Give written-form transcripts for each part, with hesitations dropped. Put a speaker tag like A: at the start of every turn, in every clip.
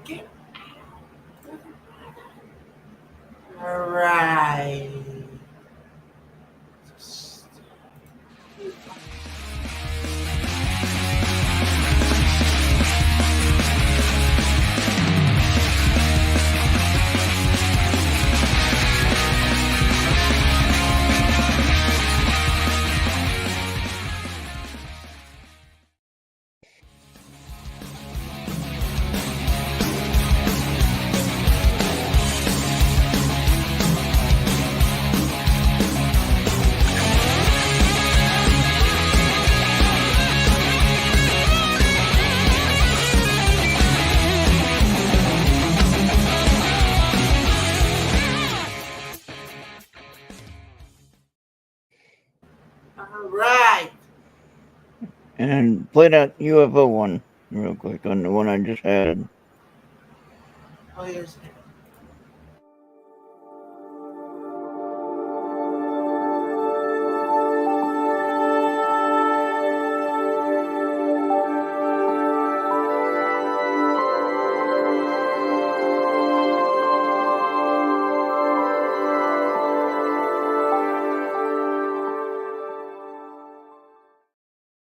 A: Okay. All right. All right.
B: And play that UFO one real quick on the one I just had.
A: Oh, yes.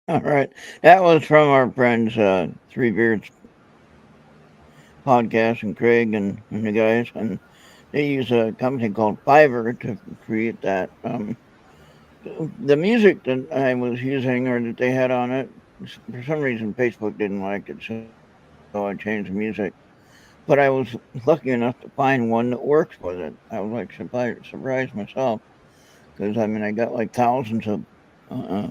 B: All right. That was from our friends, Three Beards podcast, and Craig and the guys. And they use a company called Fiverr to create that. The music that I was using or that they had on it, for some reason, Facebook didn't like it, so I changed the music. But I was lucky enough to find one that works with it. I was like surprised myself because I mean I got like thousands of uh,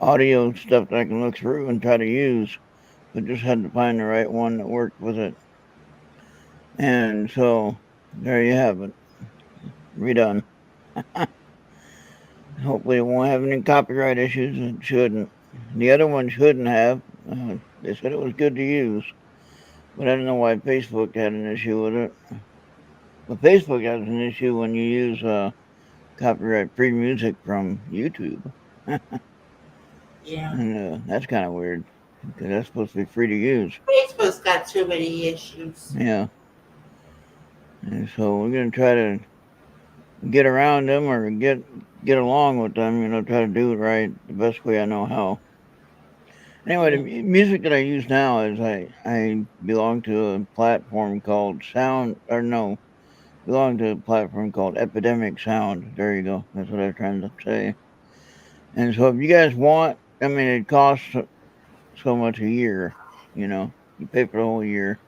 B: audio stuff that I can look through and try to use, but just had to find the right one that worked with it. And so there you have it, redone. Hopefully, it won't have any copyright issues. It shouldn't. The other one shouldn't have. They said it was good to use, but I don't know why Facebook had an issue with it. But Facebook has an issue when you use copyright free music from YouTube.
A: Yeah.
B: And that's kind of weird because that's supposed to be free to use.
A: Facebook's got too many issues.
B: Yeah. And so we're going to try to get around them or get along with them, try to do it right the best way I know how. Anyway, the
A: Yeah.
B: music that I use now is I belong to a platform called Sound, or no, belong to a platform called Epidemic Sound. There you go. That's what I was trying to say. And so if you guys want, I mean, it costs so much a year, you pay for the whole year.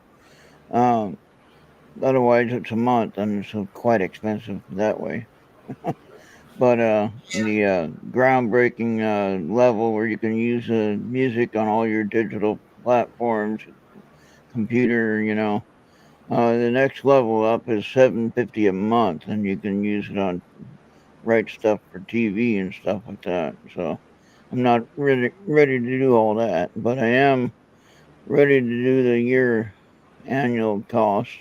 B: Um, Otherwise, it's a month, and it's quite expensive that way. But the groundbreaking level where you can use music on all your digital platforms, computer, the next level up is 750 a month, and you can use it on write stuff for TV and stuff like that. So I'm not ready to do all that, but I am ready to do the year annual costs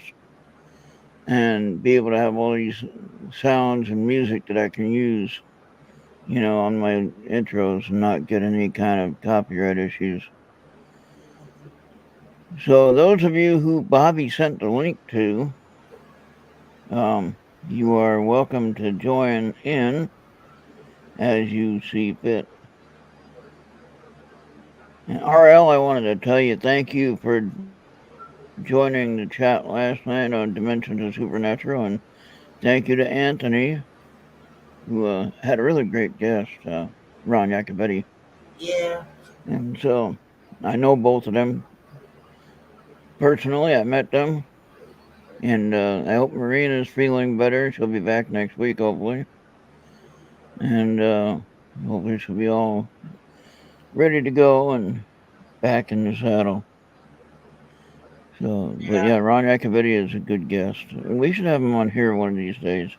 B: and be able to have all these sounds and music that I can use, on my intros and not get any kind of copyright issues. So those of you who Bobby sent the link to, um, you are welcome to join in as you see fit. And RL, I wanted to tell you thank you for joining the chat last night on Dimensions of Supernatural, and thank you to Anthony, who had a really great guest, Ron Yacovetti.
A: Yeah.
B: And so I know both of them personally. I met them, and I hope Marina's feeling better. She'll be back next week, hopefully, and hopefully she'll be all ready to go and back in the saddle. So, but
A: Yeah.
B: yeah, Ron Yacovetti is a good guest. We should have him on here one of these days.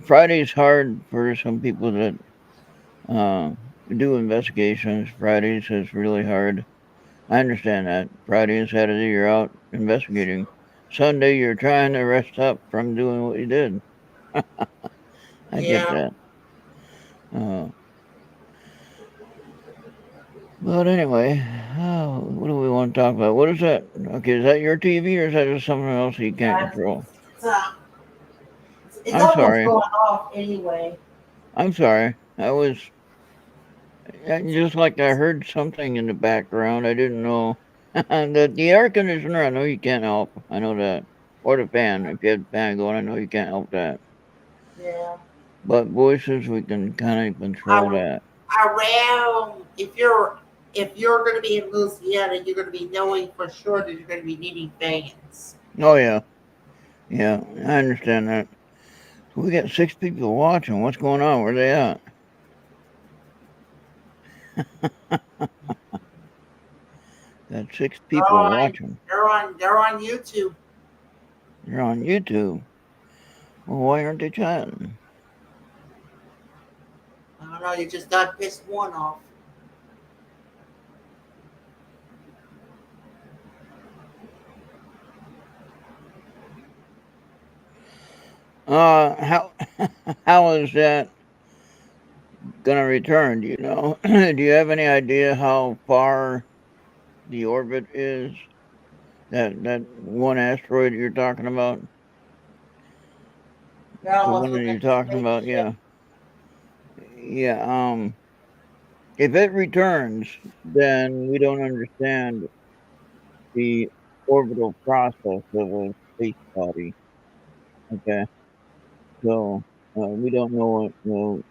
B: Friday's hard for some people that uh, do investigations. Fridays is really hard. I understand that. Friday and Saturday you're out investigating. Sunday you're trying to rest up from doing what you did. I get
A: Yeah.
B: that. Uh, But anyway, what do we want to talk about? What is that? Okay, is that your TV or is that just something else you can't control?
A: It's, uh, it's
B: I'm
A: almost
B: sorry.
A: going off anyway.
B: I'm sorry. I was just like I heard something in the background. I didn't know. The air conditioner, I know you can't help. I know that. Or the fan. If you have the fan going, I know you can't help that.
A: Yeah.
B: But voices, we can kind of control
A: Ar-
B: that.
A: Around, if you're going to be in Louisiana, you're going to be knowing for sure that you're going to be needing fans.
B: Oh, yeah. Yeah, I understand that. So we got 6 people watching. What's going on? Where they at? Got 6 people watching.
A: They're on YouTube.
B: They're on YouTube. Well, why aren't they chatting?
A: I don't know. You just got pissed one off.
B: How how is that gonna return? Do you know? Do you have any idea how far the orbit is? That one asteroid you're talking about?
A: They're
B: The
A: almost
B: one that
A: looking
B: you're
A: at the
B: talking about?
A: spaceship.
B: Yeah, yeah. If it returns, then we don't understand the orbital process of a space body. Okay, so we don't know the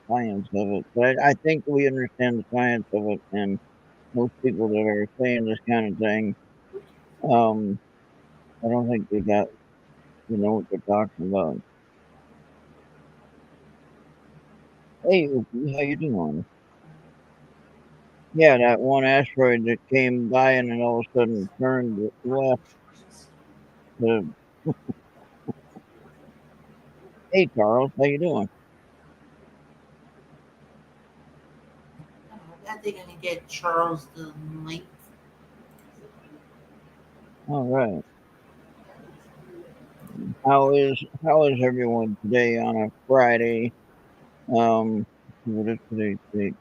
B: science of it, but I think we understand the science of it, and most people that are saying this kind of thing, um, I don't think they got what they're talking about. Hey, Opie, how you doing? Yeah, that one asteroid that came by and then all of a sudden turned left to. Hey, Charles, how you doing?
A: I think I can get Charles the link.
B: All right. How is everyone today on a Friday? What is today? Today,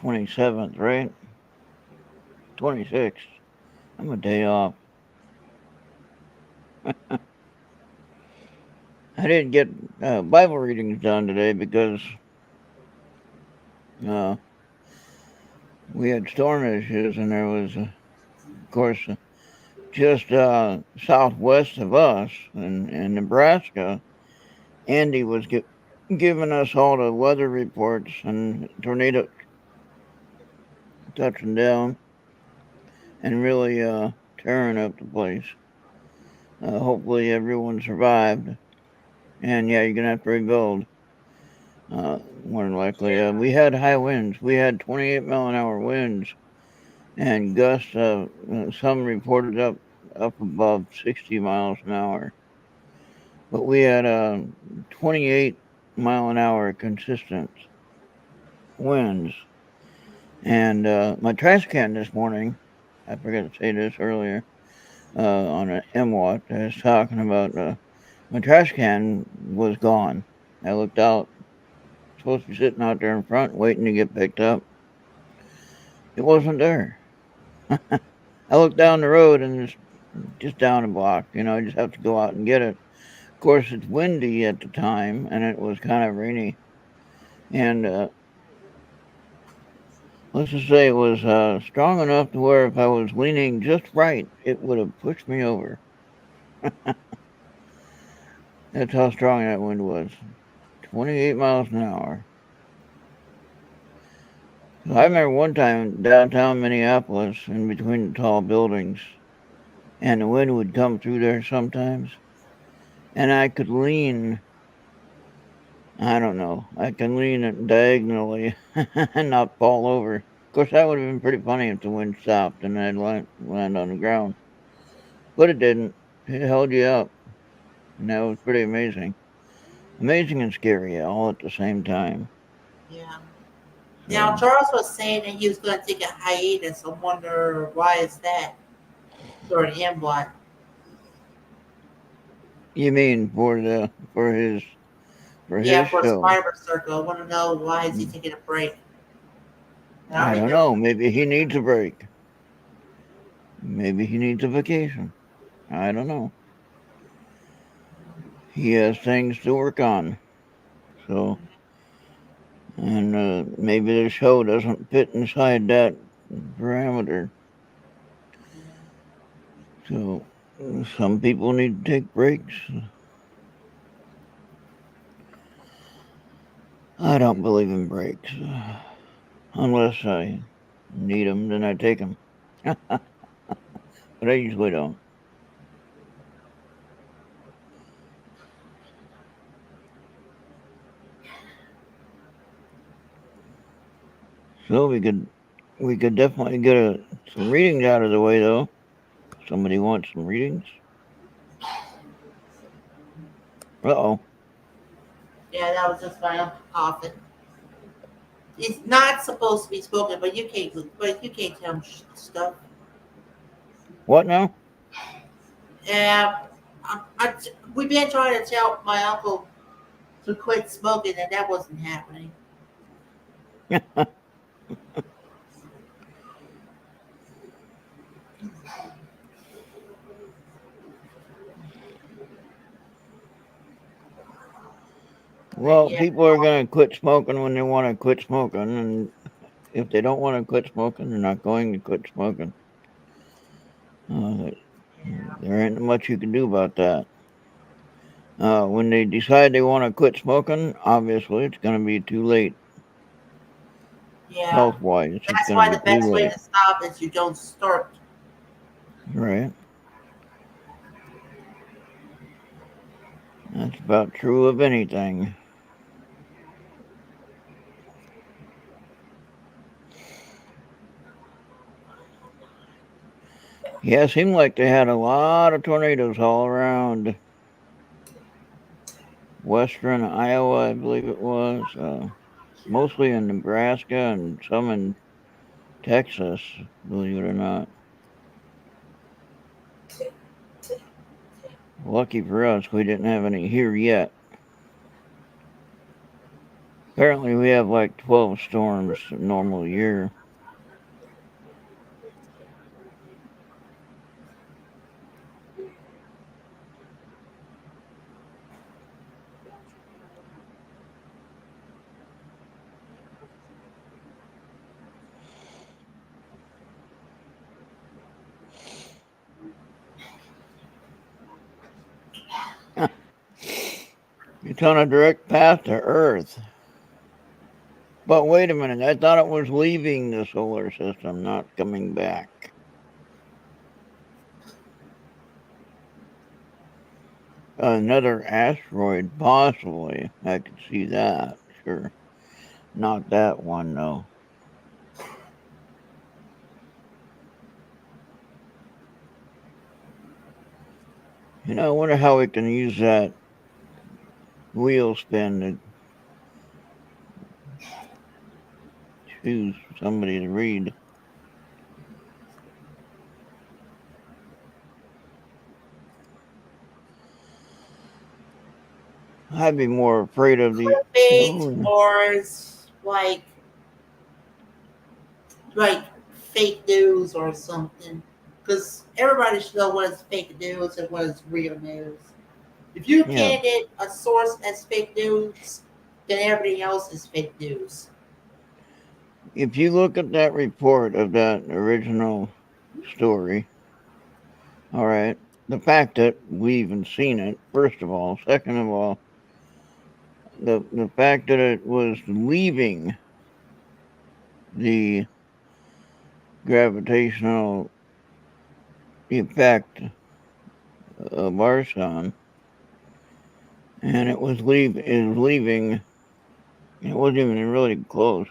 B: 27th, right? 26th. I'm a day off. I didn't get Bible readings done today because uh, we had storm issues, and there was, of course, just southwest of us in Nebraska. Andy was giving us all the weather reports and tornado touching down and really tearing up the place. Hopefully, everyone survived. And yeah, you're gonna have to rebuild. More than likely, we had high winds. We had 28-mile-an-hour winds and gusts. Some reported up above 60 miles an hour, but we had 28-mile-an-hour consistent winds. And my trash can this morning, I forgot to say this earlier, on an MWAT, I was talking about my trash can was gone. I looked out, supposed to be sitting out there in front waiting to get picked up. It wasn't there. I looked down the road and it's just down a block. I just have to go out and get it. Of course, it's windy at the time and it was kind of rainy. And let's just say it was strong enough to where if I was leaning just right, it would have pushed me over. That's how strong that wind was. 28 miles an hour. So I remember one time downtown Minneapolis in between the tall buildings, and the wind would come through there sometimes, and I could lean. I don't know. I can lean it diagonally and not fall over. Of course, that would have been pretty funny if the wind stopped and I'd land on the ground. But it didn't. It held you up, and that was pretty amazing. Amazing and scary all at the same time.
A: Yeah. Now
B: So,
A: Charles was saying that he was going to take a hiatus. I wonder why is that for him? What?
B: you mean for his for
A: Yeah,
B: his
A: for
B: show.
A: Survivor Circle. I want to know why is he taking a break. I
B: I
A: already
B: don't
A: know.
B: know. Maybe he needs a break. Maybe he needs a vacation. I don't know. He has things to work on. So, and maybe the show doesn't fit inside that parameter. So, some people need to take breaks. I don't believe in breaks. Unless I need them, then I take them. But I usually don't. So we could definitely get some readings out of the way though. Somebody wants some readings. Uh-oh.
A: Yeah, that was just my uncle coughing. It's not supposed to be spoken, but you can't tell him stuff.
B: What now?
A: And we've been trying to tell my uncle to quit smoking, and that wasn't happening.
B: Well,
A: Yeah,
B: people are going to quit smoking when they want to quit smoking, and if they don't want to quit smoking, they're not going to quit smoking. Uh,
A: yeah,
B: there ain't much you can do about that. When they decide they want to quit smoking, obviously it's going to be too late.
A: yeah.
B: Health wise, it's
A: That's
B: going to
A: why
B: be
A: the
B: too
A: best way
B: late.
A: to stop is you don't start.
B: Right? That's about true of anything. Yeah, it seemed like they had a lot of tornadoes all around western Iowa, I believe it was. Mostly in Nebraska and some in Texas, believe it or not. Lucky for us, we didn't have any here yet. Apparently, we have like 12 storms a normal year. It's on a direct path to Earth. But wait a minute, I thought it was leaving the solar system, not coming back. Another asteroid, possibly. I could see that, sure. Not that one, though. I wonder how we can use that wheel spin to choose somebody to read. I'd be more afraid of the.
A: Could be
B: Oh,
A: towards like fake news or something, because everybody should know what is fake news and what is real news. If you
B: yeah.
A: can't get a source as fake news, then everything else is fake news.
B: If you look at that report of that original story, all right, the fact that we even seen it, first of all. Second of all, the fact that it was leaving the gravitational effect of our sun, and is leaving. It wasn't even really close.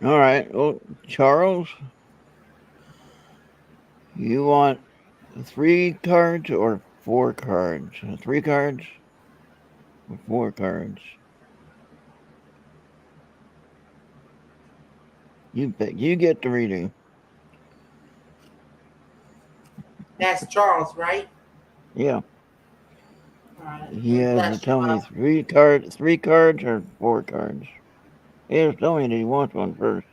B: All right. Well, Charles, you want 3 cards or 4 cards? 3 cards or 4 cards? You pick. You get the reading.
A: That's Charles, right?
B: Yeah.
A: All right.
B: He
A: And
B: has to
A: that's
B: tell me three cards or 4 cards. He has to tell me that he wants one first.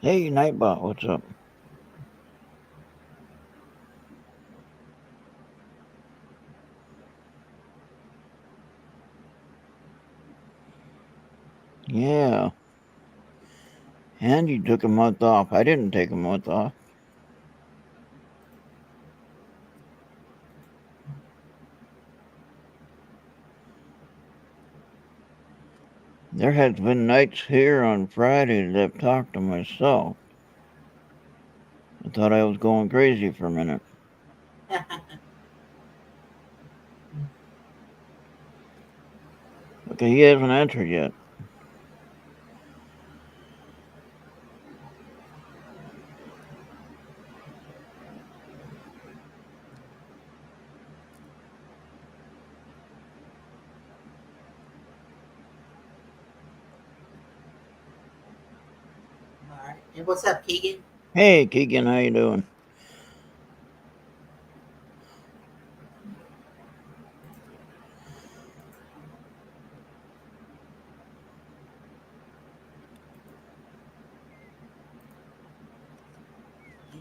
B: Hey, Nightbot, what's up? Yeah. And you took a month off. I didn't take a month off. There has been nights here on Friday that I've talked to myself. I thought I was going crazy for a minute. Okay, he hasn't answered yet.
A: all right. And what's up, Keegan?
B: Hey, Keegan, how you doing?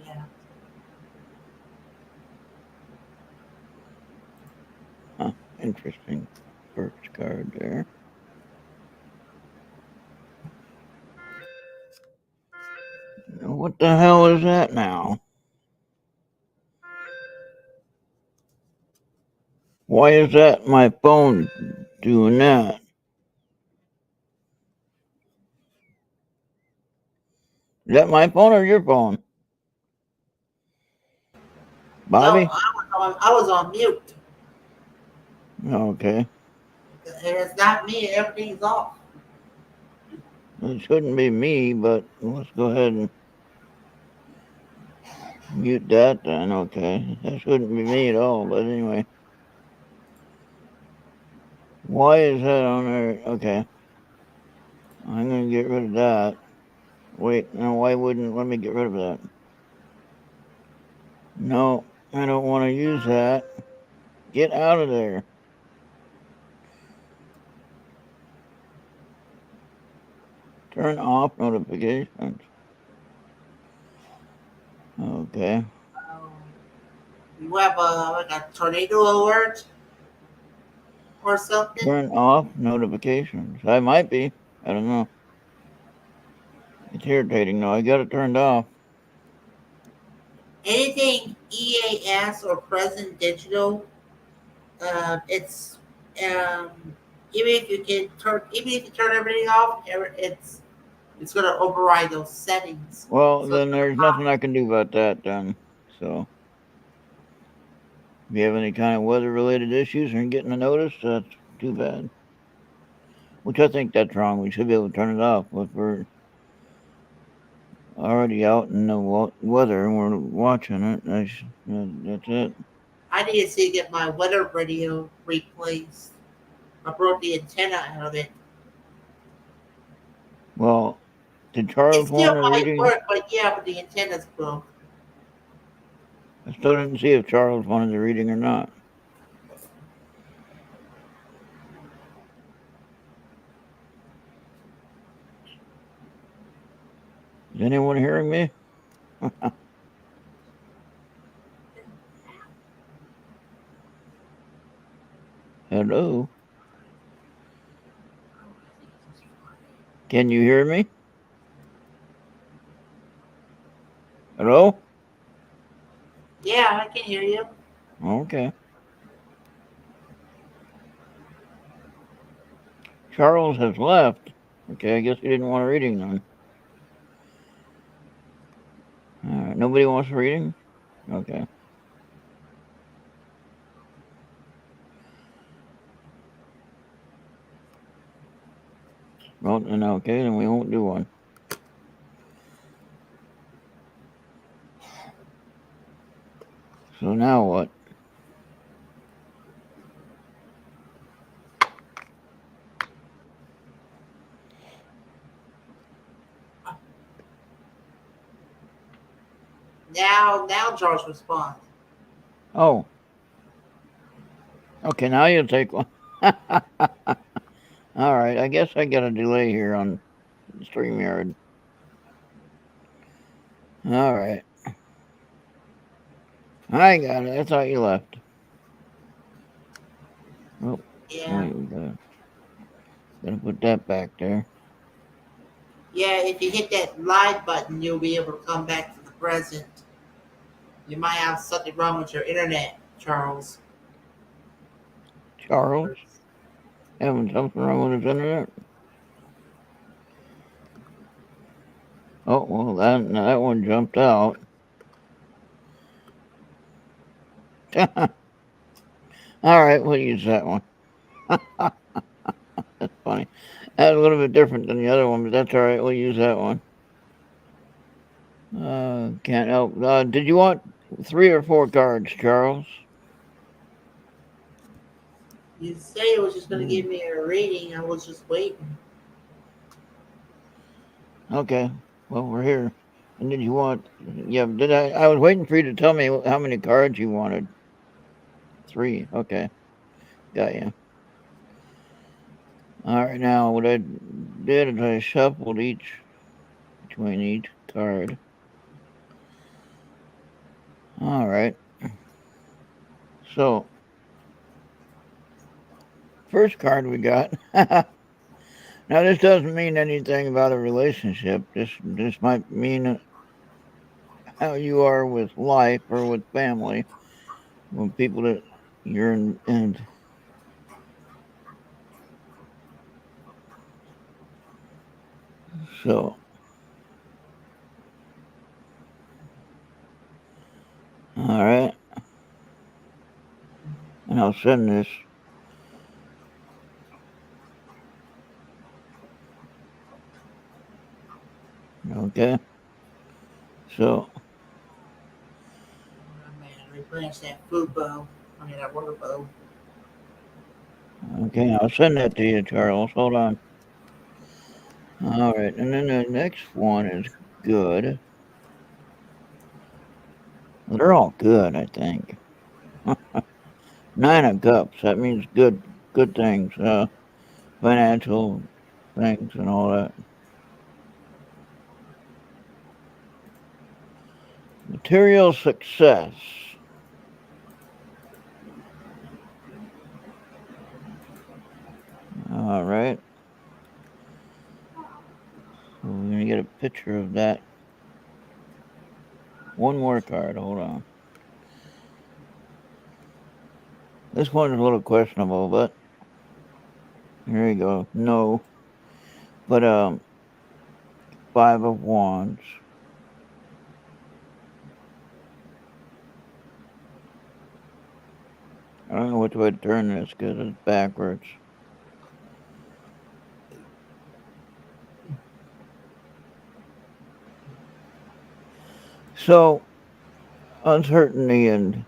A: Yeah.
B: Huh, interesting. First card there. What the hell is that now? Why is that my phone doing that? Is that my phone or your phone?
A: No,
B: Bobby?
A: I was on mute.
B: Okay.
A: And it's not me. Everything's off.
B: It shouldn't be me, but let's go ahead and mute that then. Okay. That shouldn't be me at all, but anyway. Why is that on there? Okay. I'm going to get rid of that. Wait, no, why wouldn't let me get rid of that? No, I don't want to use that. Get out of there. Turn off notifications. Okay.
A: Um, you have like a tornado alert or something?
B: Turn off notifications. I might be. I don't know. It's irritating though. I got it turned off.
A: Anything EAS or present digital, it's um, even if you turn everything off, it's gonna override those settings.
B: Well,
A: So it's
B: then
A: gonna
B: there's
A: pop.
B: nothing I can do about that then. So, if you have any kind of weather related issues and getting a notice, that's too bad. Which I think that's wrong. We should be able to turn it off if we're already out in the weather and we're watching it. That's it.
A: I need to see get my weather radio replaced. I broke the antenna out of it.
B: Well, did
A: It
B: Charles
A: still
B: want a
A: might
B: reading?
A: work, but yeah, but the antenna's broke.
B: I still didn't see if Charles wanted a reading or not. Is anyone hearing me? Hello? Can you hear me? Hello?
A: Yeah, I can hear you.
B: Okay. Charles has left. Okay, I guess he didn't want a reading then. Alright, nobody wants a reading? Okay. Well, then okay, then we won't do one. So now what?
A: Now Charles responds.
B: Oh, okay, now you take one. All right, I guess I got a delay here on StreamYard. All right. I got it. I thought you left. Oh,
A: Yeah.
B: wait, gotta put that back there.
A: Yeah, if you hit that live button, you'll be able to come back to the present. You might have something wrong with your internet, Charles.
B: Charles, having something wrong with his internet? Oh, well, that one jumped out. All right, we'll use that one. That's funny. That's a little bit different than the other one, but that's all right. We'll use that one. Can't help. Did you want 3 or 4 cards, Charles?
A: You say it was just going to give me a reading. I was just waiting.
B: Okay. Well, we're here. And did you want? Yeah. Did I? I was waiting for you to tell me how many cards you wanted. 3. Okay. Got you. All right. Now, what I did is I shuffled between each card. All right. So, first card we got. Now, this doesn't mean anything about a relationship. This might mean how you are with life or with family, when people that you're in. And so, all right. And I'll send this. Okay. So,
A: Oh, man, replenish that food bowl. That water bowl.
B: okay, I'll send that to you, Charles. Hold on. All right. And then the next one is good. They're all good, I think. 9 of Cups. That means good things. Financial things and all that. Material success. All right. So we're going to get a picture of that. One more card. Hold on. This one is a little questionable, but here you go. No. But 5 of Wands. I don't know which way to turn this because it's backwards. So, uncertainty and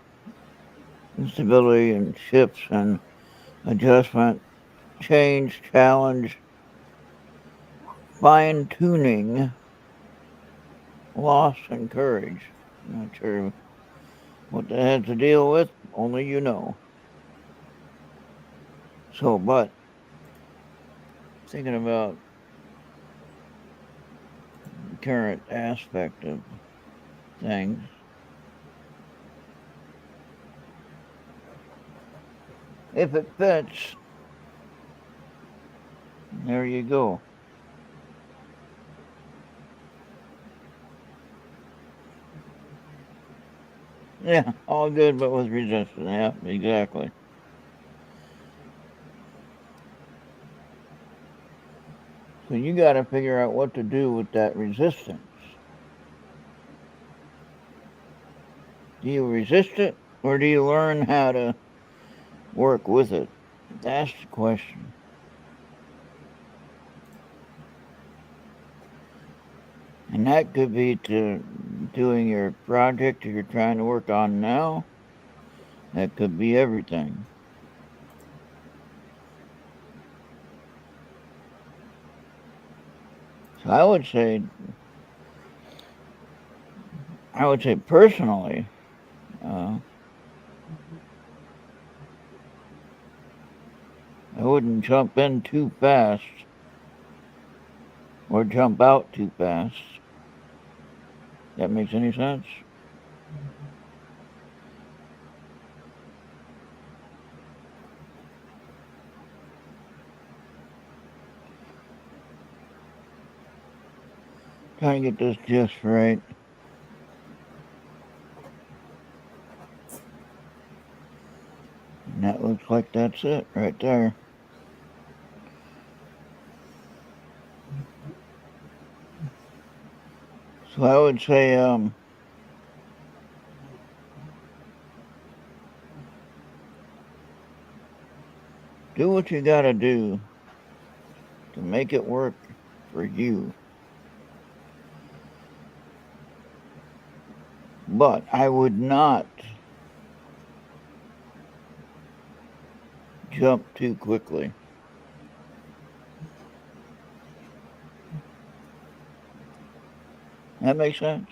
B: instability and shifts and adjustment, change, challenge, fine tuning, loss, and courage. I'm not sure what that has to deal with, only you know. So, but thinking about the current aspect of things, if it fits, there you go. Yeah, all good, but with resistance. Yeah, exactly. So you got to figure out what to do with that resistance. Do you resist it, or do you learn how to work with it? That's the question. And that could be to doing your project you're trying to work on now. That could be everything. So I would say I would say personally, uh, I wouldn't jump in too fast or jump out too fast. That makes any sense? Trying to get this just right. And that looks like that's it right there. So I would say, do what you gotta do to make it work for you. But I would not jump too quickly. That makes sense?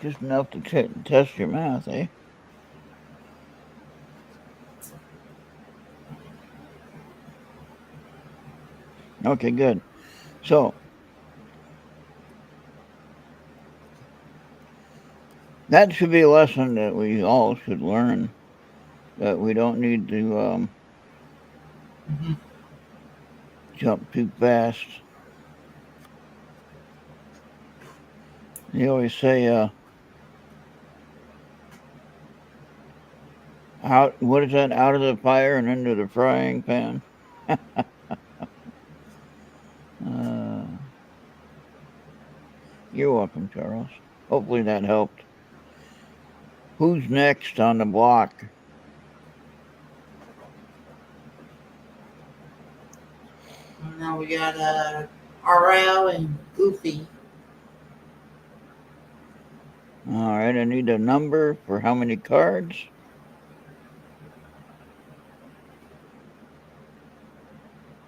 B: Just enough to test your math, eh? Okay, good. So, that should be a lesson that we all should learn. That we don't need to jump too fast. You always say, out. What is that? Out of the fire and into the frying pan. You're welcome, Charles. Hopefully that helped. Who's next on the block?
A: Now we got RL and Goofy.
B: All right, I need a number for how many cards.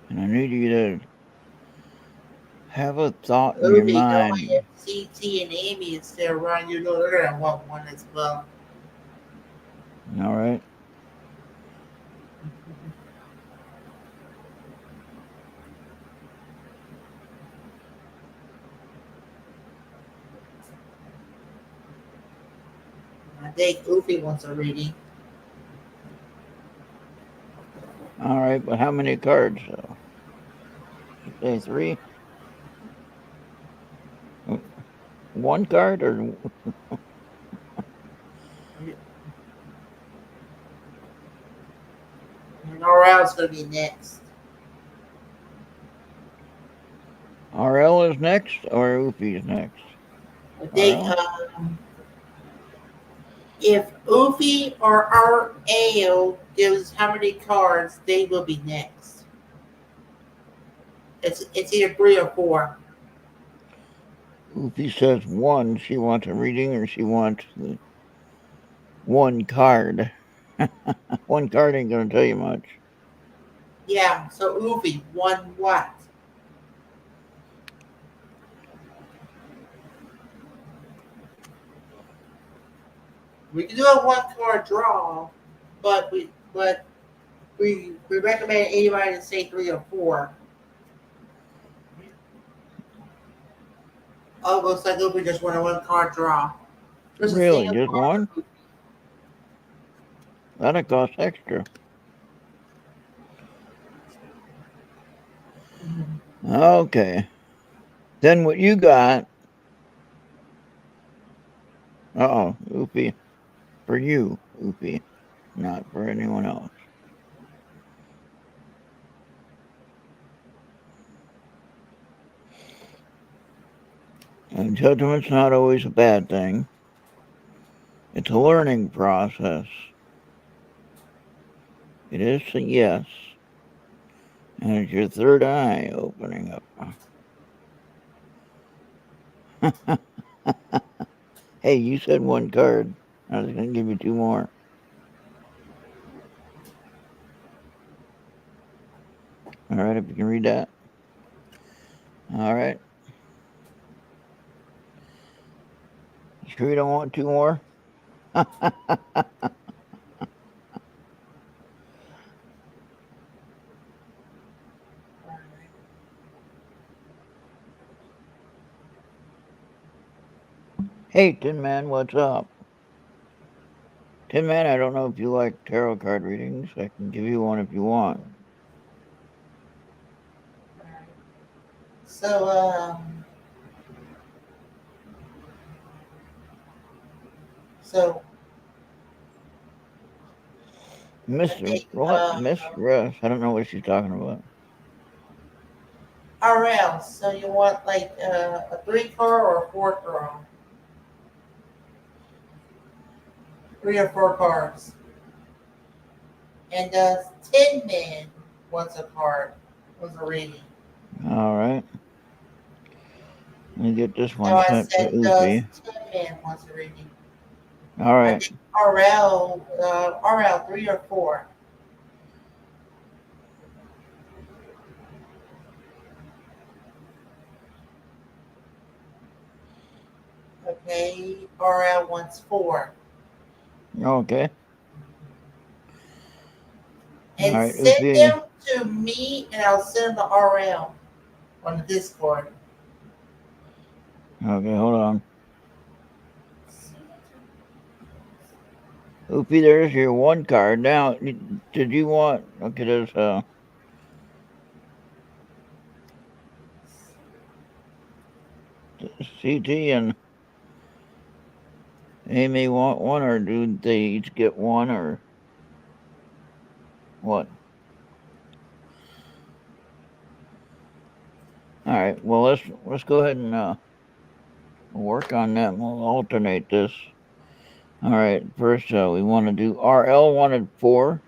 B: And I need you to have a thought in your
A: Goofy, knowing
B: mind.
A: if CT and Amy is still around, you know they're gonna want one as well.
B: All right.
A: I think Goofy wants a reading.
B: All right, but how many cards? Say 3. One card or
A: And RL's gonna be next.
B: RL is next or Oofy is next?
A: I think
B: RL?
A: if Oofy or RL gives how many cards, they will be next. It's either 3 or 4.
B: Oofy says 1. She wants a reading or she wants the 1 card. 1 card ain't going to tell you much.
A: Yeah, so Oofy, one what? We can do a 1 card draw, but we recommend anybody to say 3 or 4. Oh, looks like Oofy just won a 1 card draw. There's a
B: Really?
A: single
B: Just
A: card
B: 1?
A: for Oofy.
B: That'll cost extra. Okay. Then what you got. Oofy. For you, Oofy. Not for anyone else. And judgment's not always a bad thing. It's a learning process. It is a yes. And it's your third eye opening up. Hey, you said one card. I was going to give you two more. All right, if you can read that. All right. You sure you don't want two more? Hey, Tin Man, what's up? Tin Man, I don't know if you like tarot card readings. I can give you one if you want.
A: So, so I
B: Mr.
A: think
B: What? Miss Russ. I don't know what she's talking about.
A: RL. So you want like a 3 card or a 4 card? 3 or 4 cards. And Tin Man wants a card. Wants a reading.
B: All right. Let me get this
A: No,
B: one
A: I
B: sent to
A: said
B: Oopie.
A: Tin Man wants a reading.
B: All
A: I
B: right.
A: think RL 3 or 4. Okay, RL wants 4.
B: Okay. All
A: And
B: right,
A: send
B: Oopie.
A: them to me, and I'll send the RL on the Discord.
B: Okay, hold on. Oopie, there's your one card. Now, did you want? Okay, there's CT and Amy want one, or do they each get one, or what? All right. Well, let's go ahead and work on that. We'll alternate this. All right. First, we want to do RL wanted 4,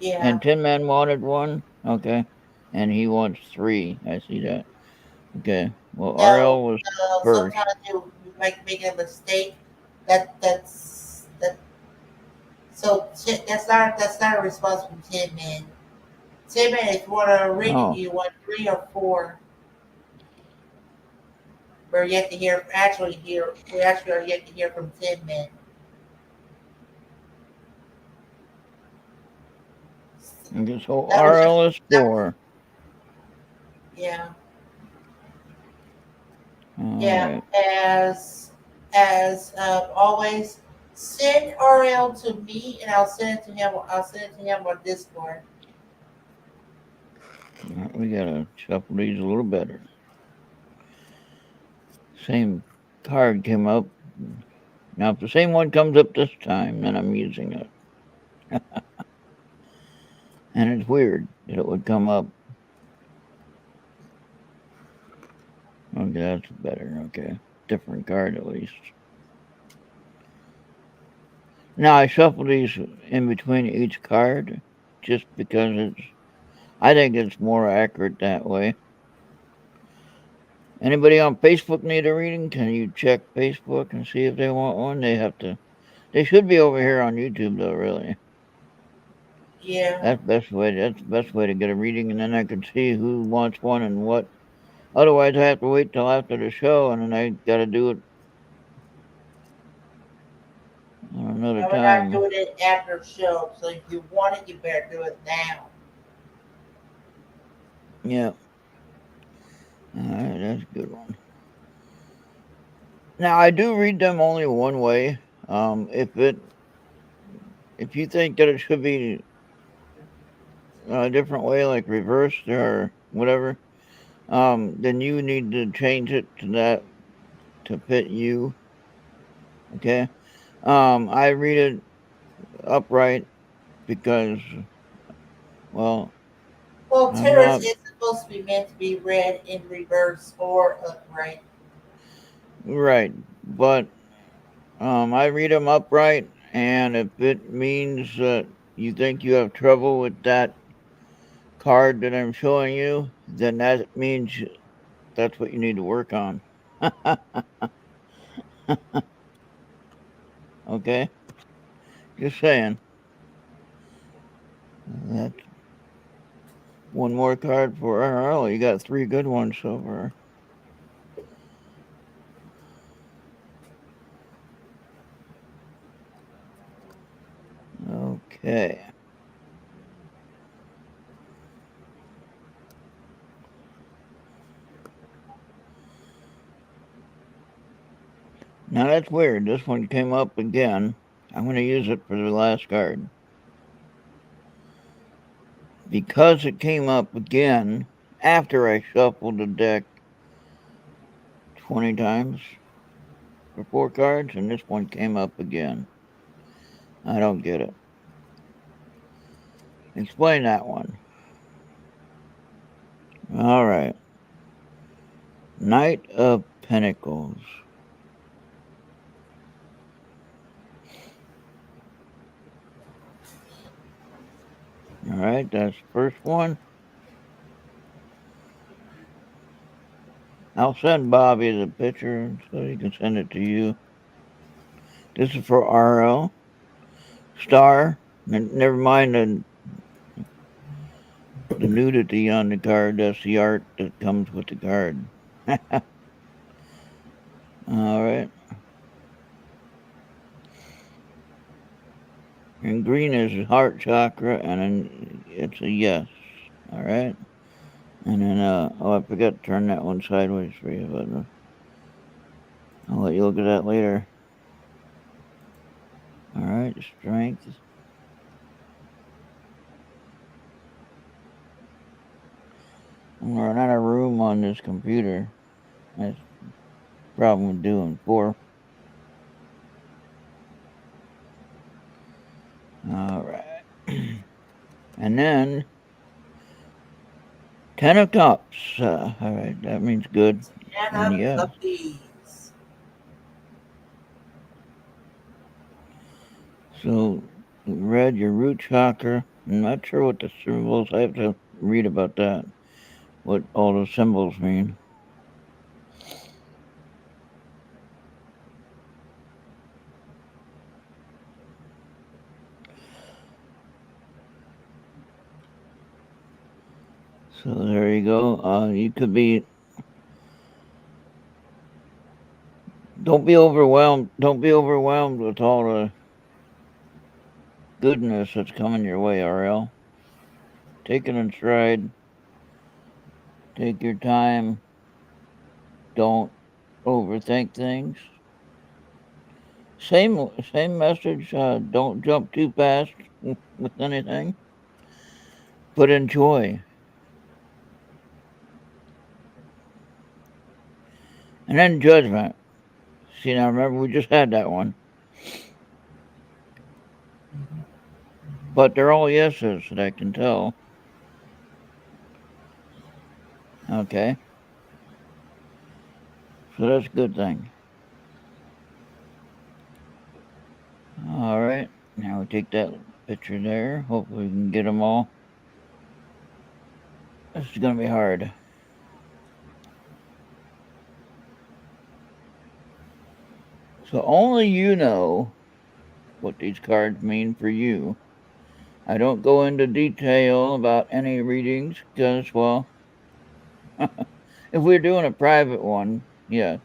A: Yeah.
B: and Tin Man wanted 1. Okay, and he wants 3. I see that. Okay. Well,
A: No,
B: RL was
A: no.
B: first.
A: Sometimes you might make a mistake. That. So that's not a response from Tin Man. Tin Man, if you want a reading,
B: Oh,
A: you want 3 or 4. We're yet to hear. We actually are yet to hear from Tin Man.
B: okay. So
A: That was just
B: RL is
A: that.
B: 4.
A: Yeah.
B: All
A: Yeah,
B: right.
A: as always, send RL to me and I'll send it to him. I'll send it to him on Discord.
B: All right, we gotta shuffle these a little better. Same card came up. Now, if the same one comes up this time, then I'm using it. And it's weird that it would come up. Okay, that's better. Okay. Different card at least. Now, I shuffle these in between each card just because I think it's more accurate that way. Anybody on Facebook need a reading? Can you check Facebook and see if they want one? They should be over here on YouTube though, really.
A: Yeah.
B: That's the best way to get a reading, and then I can see who wants one and what. Otherwise, I have to wait till after the show, and then I got to do it another
A: And we're not
B: time.
A: doing it after the show. So if you want it, you better do it now.
B: Yeah, all right, that's a good one. Now I do read them only one way. If you think that it should be a different way, like reversed or whatever, then you need to change it to that to fit you. Okay. I read it upright because, well,
A: Well,
B: I'm
A: Terrace
B: not
A: is supposed to be meant to be read in reverse or upright.
B: right, but I read them upright, and if it means that you think you have trouble with that card that I'm showing you, then that means that's what you need to work on. Okay? Just saying. That's one more card for RL. You got 3 good ones so far. Okay. Now that's weird. This one came up again. I'm going to use it for the last card. Because it came up again after I shuffled the deck 20 times for 4 cards, and this one came up again. I don't get it. Explain that one. All right. Knight of Pentacles. All right, that's the first one. I'll send Bobby the picture so he can send it to you. This is for RL. Star. Never mind the nudity on the card. That's the art that comes with the card. All right. And green is heart chakra, and it's a yes. All right. And then, I forgot to turn that one sideways for you, but I'll let you look at that later. All right, strength. I'm running out of room on this computer. That's the problem with doing 4. All right. And then 10 of Cups. All right, that means good. And yes.
A: Puppies.
B: So, red, your root chakra. I'm not sure what the symbols. I have to read about that. What all the symbols mean. So there you go. You could be. Don't be overwhelmed. Don't be overwhelmed with all the goodness that's coming your way, RL. Take it in stride. Take your time. Don't overthink things. Same message. Don't jump too fast with anything, but enjoy. And then judgment. See, now remember we just had that one. But they're all yeses that I can tell. Okay. So that's a good thing. All right. Now we take that picture there. Hopefully we can get them all. This is going to be hard. So only you know what these cards mean for you. I don't go into detail about any readings because, well, if we're doing a private one, yes.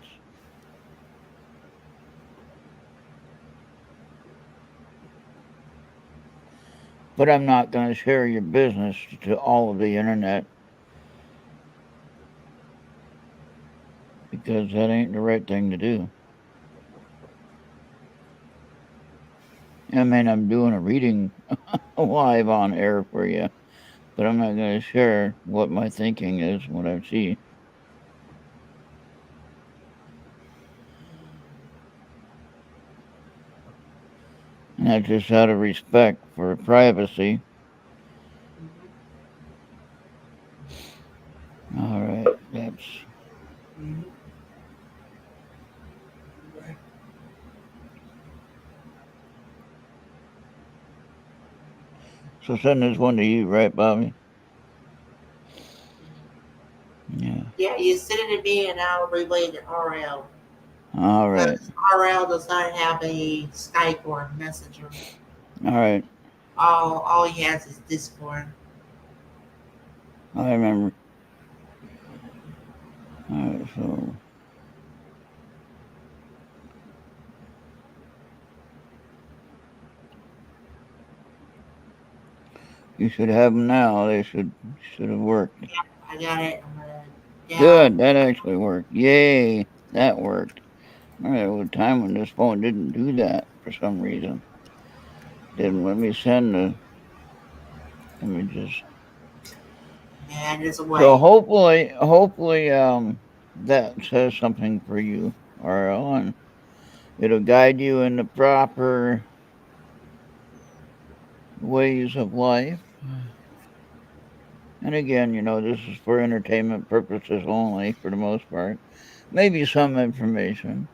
B: But I'm not going to share your business to all of the internet because that ain't the right thing to do. I mean, I'm doing a reading live on air for you, but I'm not going to share what my thinking is, what I see. And that's just out of respect for privacy. All right, that's. So send this one to you, right, Bobby?
A: you send it to me and I'll relay to RL.
B: All right.
A: Because RL does not have a Skype or a Messenger.
B: All right.
A: All he has is Discord.
B: I remember. All right. So you should have them now. They should have worked.
A: Yeah, I got it. I'm gonna
B: Good.
A: down.
B: That actually worked. Yay. That worked. All right. There was a time when this phone didn't do that for some reason. Didn't let me send the images.
A: And it's
B: So
A: away.
B: hopefully, that says something for you, RL, and it'll guide you in the proper ways of life. And again, this is for entertainment purposes only for the most part. Maybe some information.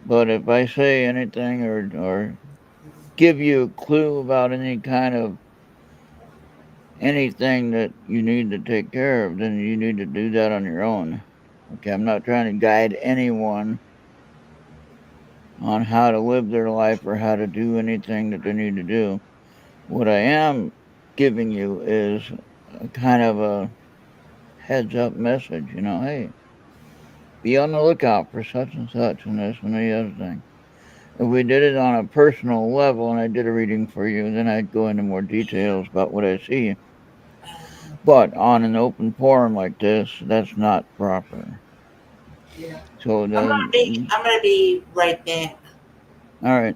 B: But if I say anything or give you a clue about any kind of anything that you need to take care of, then you need to do that on your own. Okay, I'm not trying to guide anyone on how to live their life or how to do anything that they need to do. What I am giving you is a kind of a heads up message, hey, be on the lookout for such and this and the other thing. If we did it on a personal level and I did a reading for you, then I'd go into more details about what I see. But on an open forum like this, that's not proper.
A: Yeah.
B: So then,
A: I'm gonna be right back.
B: all right,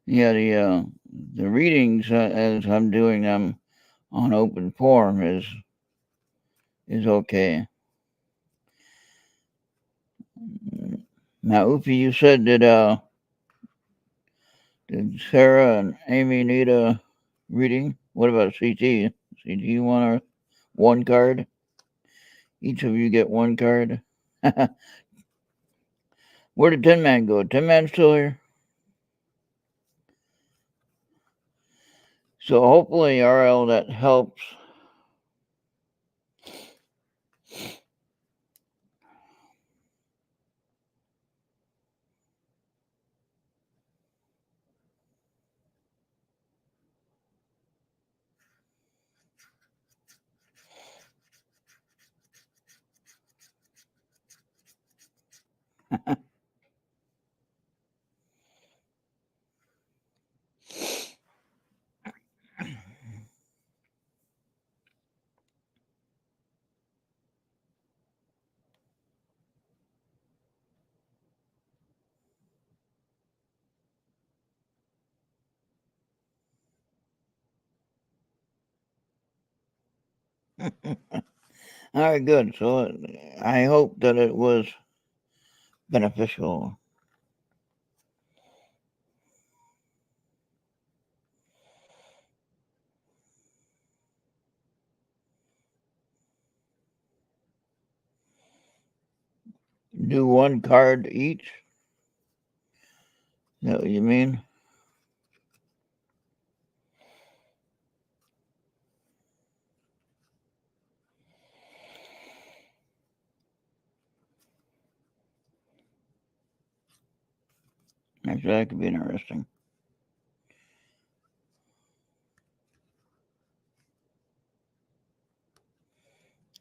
B: yeah, the readings as I'm doing them on open forum is okay. Now, Ufi, you said did Sarah and Amy need a reading? What about CT? CT, you want one card? Each of you get one card. Where did Tin Man go? Tin Man's still here. So hopefully, RL, that helps. All right, good. So I hope that it was beneficial. Do one card each? Is that what you mean? Actually, that could be interesting.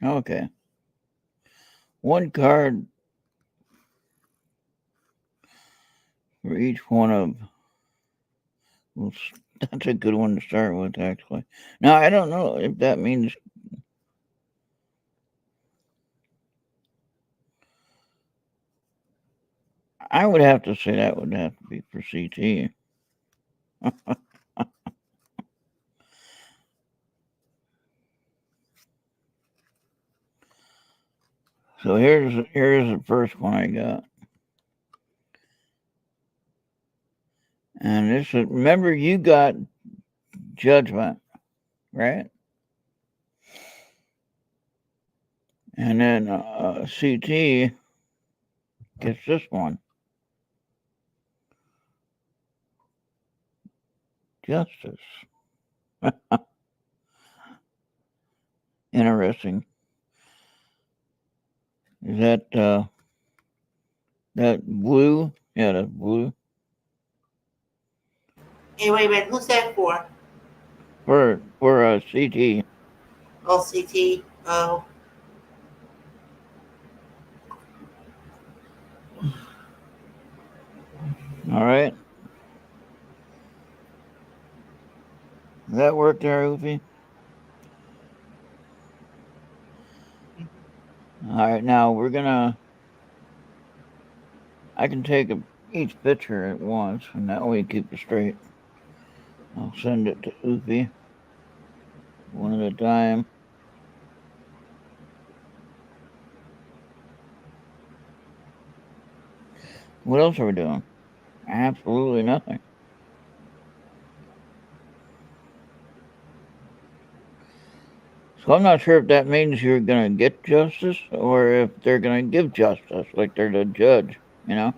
B: Okay. One card for each one of. Well, that's a good one to start with, actually. Now, I don't know if that means. I would have to say that would have to be for CT. So here's the first one I got. And this is, remember, you got Judgment, right? And then CT gets this one, Justice. Interesting. Is that blue? Yeah, that's blue.
A: Hey, wait a minute. Who's that for?
B: For a CT.
A: OCT. Oh,
B: All right. Does that work there, Oofy? All right. Now we're gonna. I can take each picture at once, and that way keep it straight. I'll send it to Oofy one at a time. What else are we doing? Absolutely nothing. So I'm not sure if that means you're gonna get justice or if they're gonna give justice, like they're the judge. You know?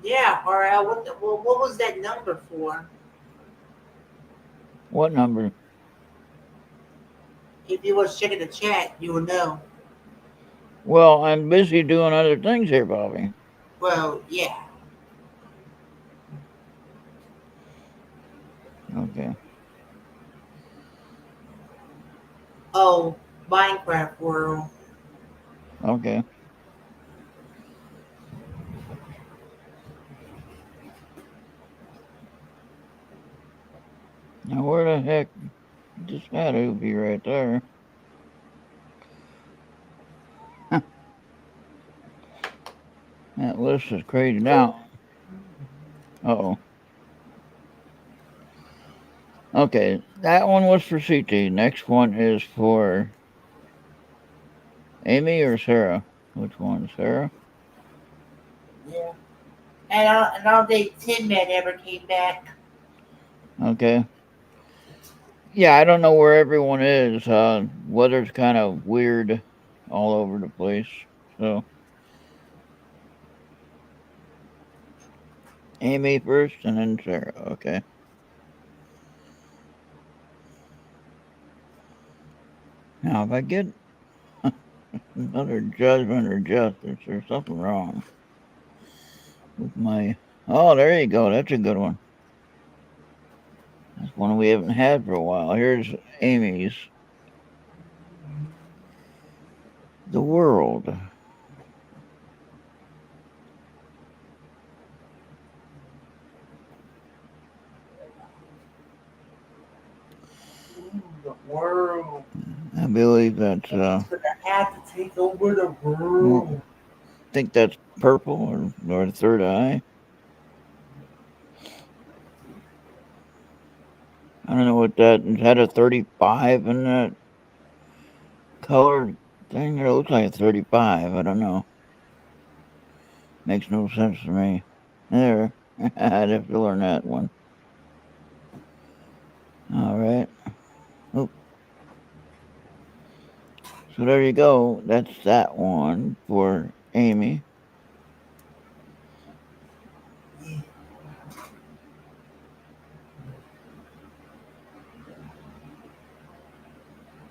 A: yeah. Or what was that number for?
B: What number?
A: If you was checking the chat, you would know.
B: Well, I'm busy doing other things here, Bobby.
A: Well, yeah.
B: Okay.
A: Oh, Minecraft World.
B: Okay. Now where the heck just had to be right there? That list is crazy. Now, oh, okay. That one was for CT. Next one is for Amy or Sarah. Which one, Sarah?
A: Yeah. And I don't think Tin Man ever came back.
B: Okay. Yeah, I don't know where everyone is. Weather's kind of weird all over the place. So, Amy first and then Sarah. Okay. Now, if I get another judgment or justice, there's something wrong with my. Oh, there you go. That's a good one. That's one we haven't had for a while. Here's Amy's. The world.
A: The world.
B: I believe that's.
A: It's gonna have to take over the
B: Well,
A: world.
B: I think that's purple or the third eye. I don't know what that is. That a 35 in that color thing? It looks like a 35. I don't know. Makes no sense to me. There. I'd have to learn that one. All right. Oh, so there you go. That's that one for Amy.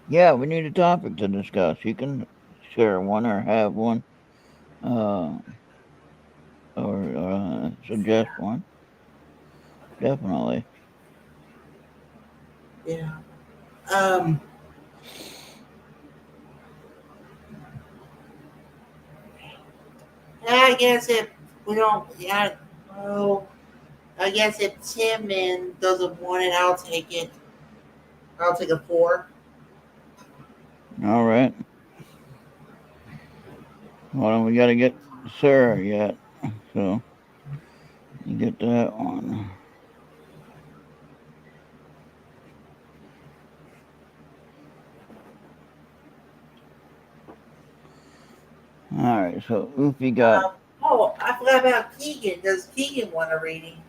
B: Yeah, we need a topic to discuss. You can share one or have one, uh, or suggest one. Definitely.
A: Yeah. Um. I guess if we don't, yeah. Well, I guess if Tim Man doesn't want it, I'll take it. I'll take a 4.
B: All right. Well, we got to get Sarah yet. So you get that one. All right. So Oofy got.
A: Oh, I forgot about Keegan. Does Keegan want a reading?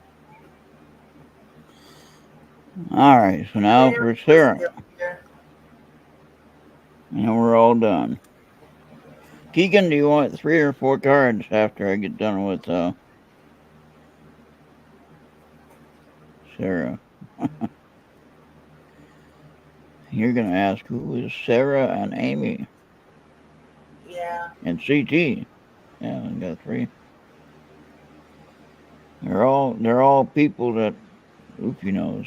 B: All right. So now
A: There
B: for
A: was
B: Sarah.
A: still here.
B: And we're all done. Keegan, do you want 3 or 4 cards after I get done with Sarah. You're gonna ask who is Sarah and Amy
A: Yeah.
B: and CT. Yeah, I got three. They're all people that Oopie knows.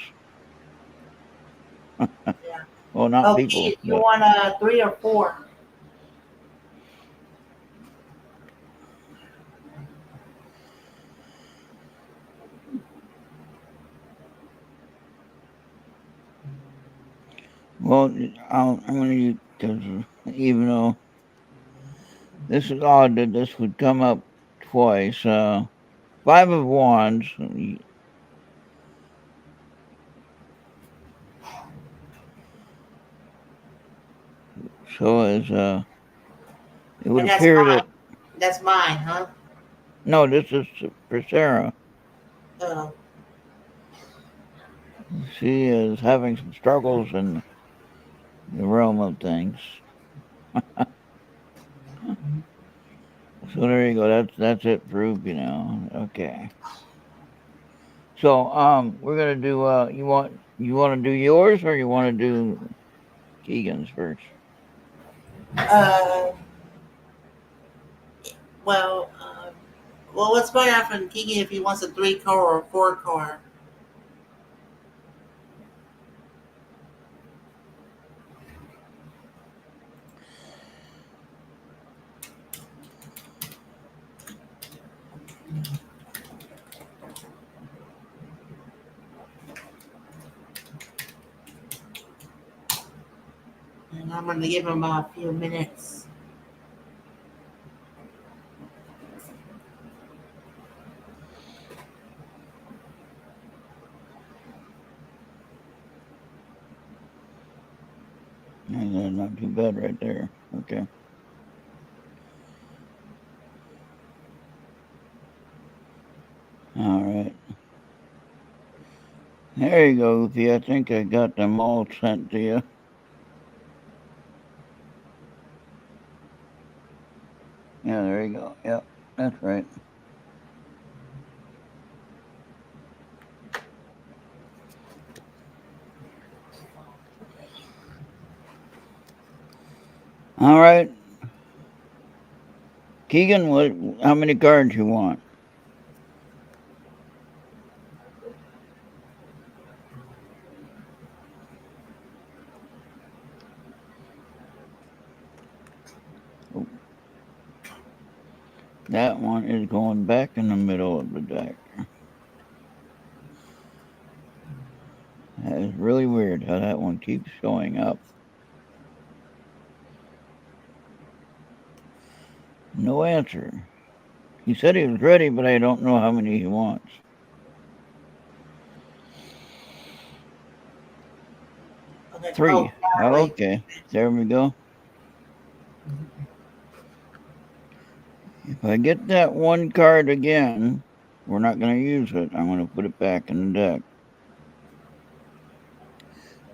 A: Yeah.
B: Well, not
A: Oh,
B: people,
A: Keith, you
B: but
A: want three or four?
B: well, I'm gonna use because even though this is odd that this would come up twice. Five of Wands. So as it would
A: And that's
B: appear
A: mine.
B: that
A: That's mine, huh?
B: no, this is for Sarah.
A: Uh,
B: She is having some struggles in the realm of things. So there you go. That's it for Ruby now. Okay. So we're gonna do you want to do yours or you want to do Keegan's first?
A: uh, well, well, let's find out from Keegan if he wants a three car or a four car. And I'm going to give him a few minutes.
B: And that's not too bad right there. Okay. All right. There you go, Goofy. I think I got them all sent to you. Yeah, there you go. Yep, that's right. All right, Keegan. What? How many cards you want? Oh, that one is going back in the middle of the deck. That is really weird how that one keeps showing up. No answer. He said he was ready, but I don't know how many he wants.
A: Okay. Oh,
B: Three.
A: wait.
B: Okay, there we go. If I get that one card again, we're not going to use it. I'm going to put it back in the deck.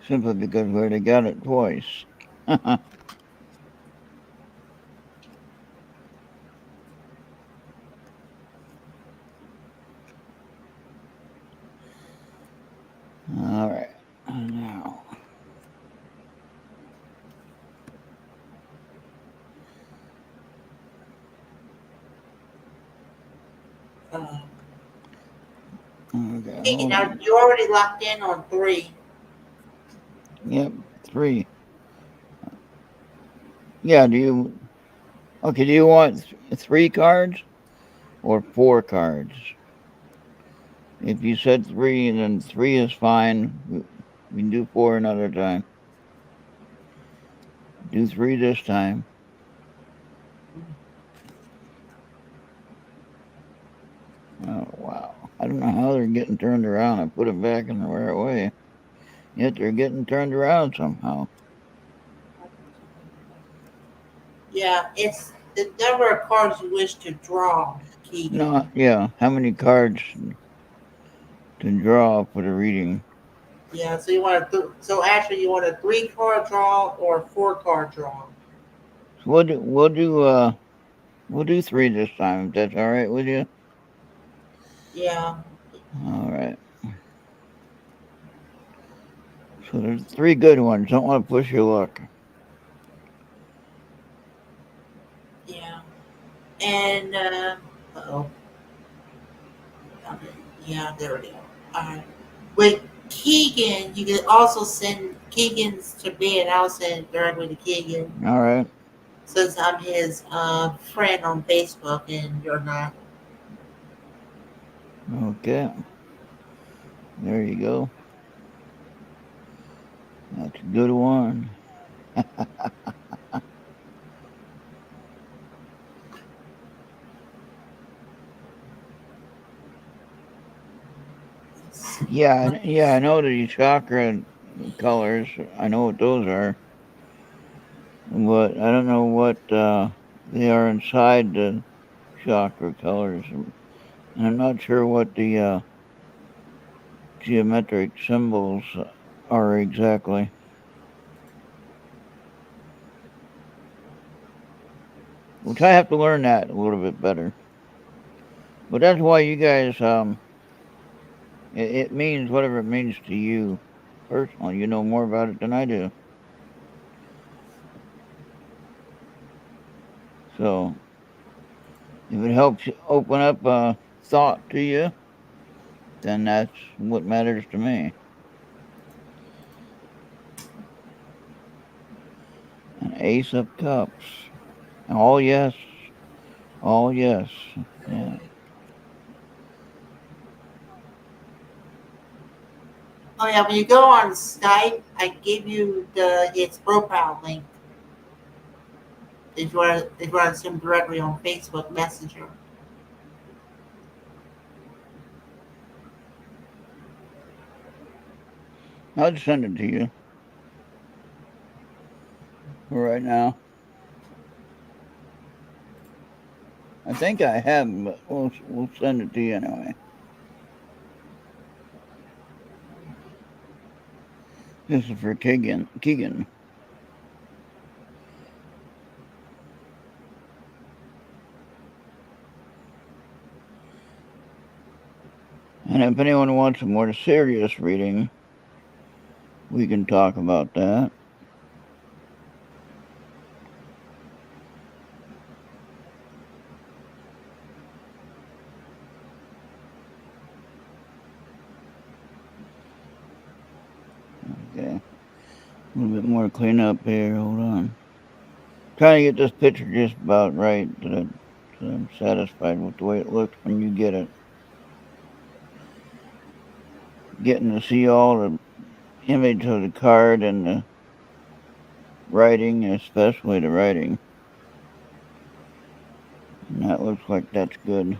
B: Simply because we already got it twice. All right. Now,
A: Uh,
B: okay,
A: Keegan,
B: hold
A: now
B: on.
A: you already locked in on three.
B: Yep, three. Yeah, okay, do you want three cards or four cards? If you said three, then three is fine. We can do four another time. Do three this time. Oh, wow. I don't know how they're getting turned around. I put it back in the right way. Yet they're getting turned around somehow.
A: Yeah, it's the number of cards you wish to draw, Keegan.
B: No, yeah. How many cards to draw for the reading?
A: Yeah, so you want so actually you want a three card draw or a four card draw.
B: So we'll do three this time. If that's all right with you.
A: Yeah.
B: All right. So there's 3 good ones. Don't want to push your luck.
A: Yeah. And oh, okay. Yeah, there we go. All right. With Keegan, you can also send Keegan's to me, and I'll send it directly to Keegan
B: All right.
A: since I'm his friend on Facebook and you're not.
B: Okay. There you go. That's a good one. Yeah, yeah, I know the chakra colors. I know what those are, but I don't know what they are inside the chakra colors, and I'm not sure what the geometric symbols are exactly. Which I have to learn that a little bit better. But that's why you guys, it means whatever it means to you personally. You know more about it than I do. So if it helps open up a thought to you, then that's what matters to me. An Ace of Cups. Oh, yes. Oh, yes. Yeah.
A: Oh yeah, when you go on Skype, I gave you the his profile link. If you want to send him directly on Facebook Messenger.
B: I'll just send it to you for right now. I think I have, but we'll send it to you anyway. This is for Keegan. Keegan. And if anyone wants a more serious reading, we can talk about that. Okay. A little bit more cleanup here. Hold on. Trying to get this picture just about right so I'm satisfied with the way it looks when you get it. Getting to see all the image of the card and the writing, especially the writing. And that looks like that's good.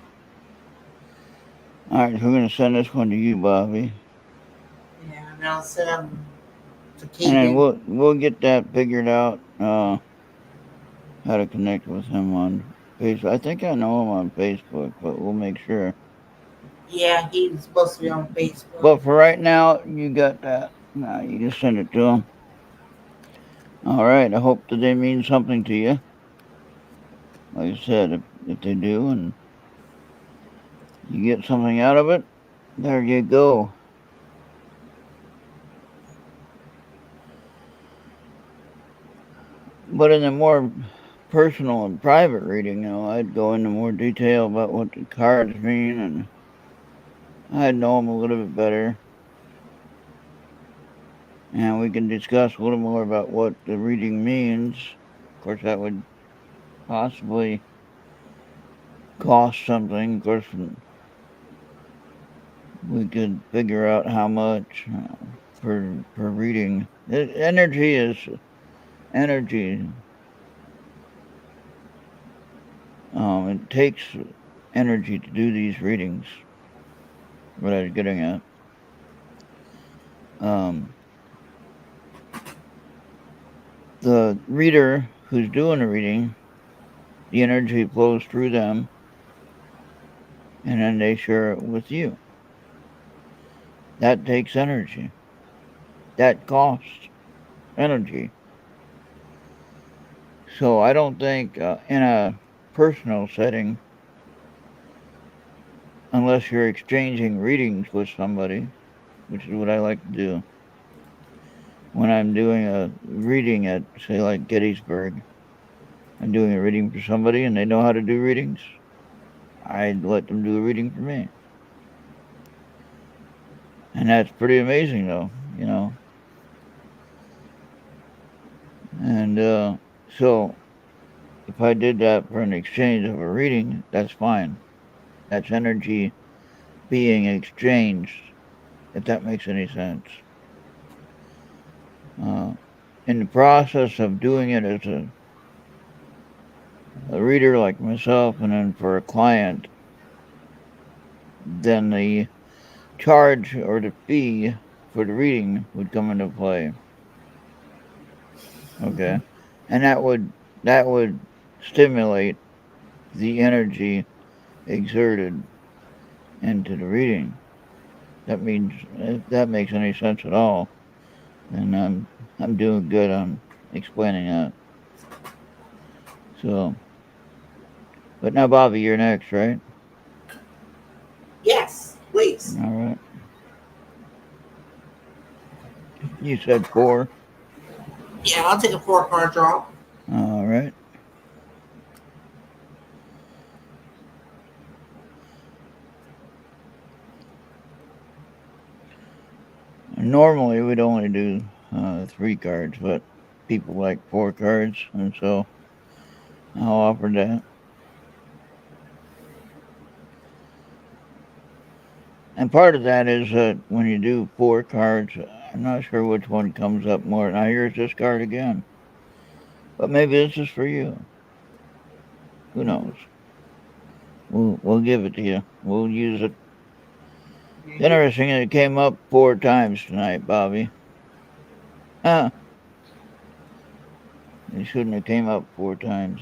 B: Alright, so we're going to send this one to you, Bobby.
A: Yeah, and I'll send him to
B: And then
A: Keegan.
B: we'll get that figured out, how to connect with him on Facebook. I think I know him on Facebook, but we'll make sure.
A: Yeah, he's supposed to be on Facebook.
B: But for right now, you got that. Now you just send it to him. Alright, I hope that they mean something to you. Like I said, if they do and you get something out of it, there you go. But in a more personal and private reading, I'd go into more detail about what the cards mean, and I'd know them a little bit better. And we can discuss a little more about what the reading means. Of course, that would possibly cost something. Of course, we could figure out how much per reading. Energy is energy. It takes energy to do these readings. What I was getting at. Um, the reader who's doing the reading, the energy flows through them, and then they share it with you. That takes energy. That costs energy. So I don't think in a personal setting, unless you're exchanging readings with somebody, which is what I like to do, when I'm doing a reading at, say, like Gettysburg, I'm doing a reading for somebody and they know how to do readings, I let them do a reading for me. And that's pretty amazing, though, you know. And so if I did that for an exchange of a reading, that's fine. That's energy being exchanged, if that makes any sense. Uh, in the process of doing it as a reader like myself and then for a client, then the charge or the fee for the reading would come into play. Okay. And that would stimulate the energy exerted into the reading. That means if that makes any sense at all, then I'm doing good on explaining that. So, but now Bobby, you're next, right?
A: Yes, please.
B: All right. You said four.
A: Yeah, I'll take a 4 card draw.
B: All right. Normally we'd only do 3 cards, but people like 4 cards, and so I'll offer that. And part of that is that when you do 4 cards, I'm not sure which one comes up more. Now here's this card again, but maybe this is for you. Who knows? We'll give it to you. We'll use it. It's interesting that it came up 4 times tonight, Bobby. Huh? It shouldn't have came up 4 times.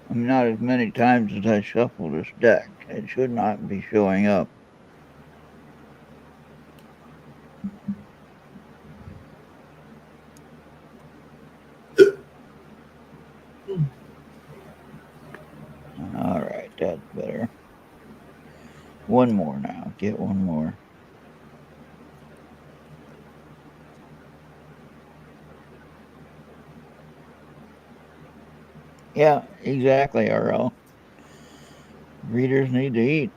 B: I mean, not as many times as I shuffled this deck. It should not be showing up. All right, that's better. One more now. Get one more. Yeah, exactly, RL. Readers need to eat.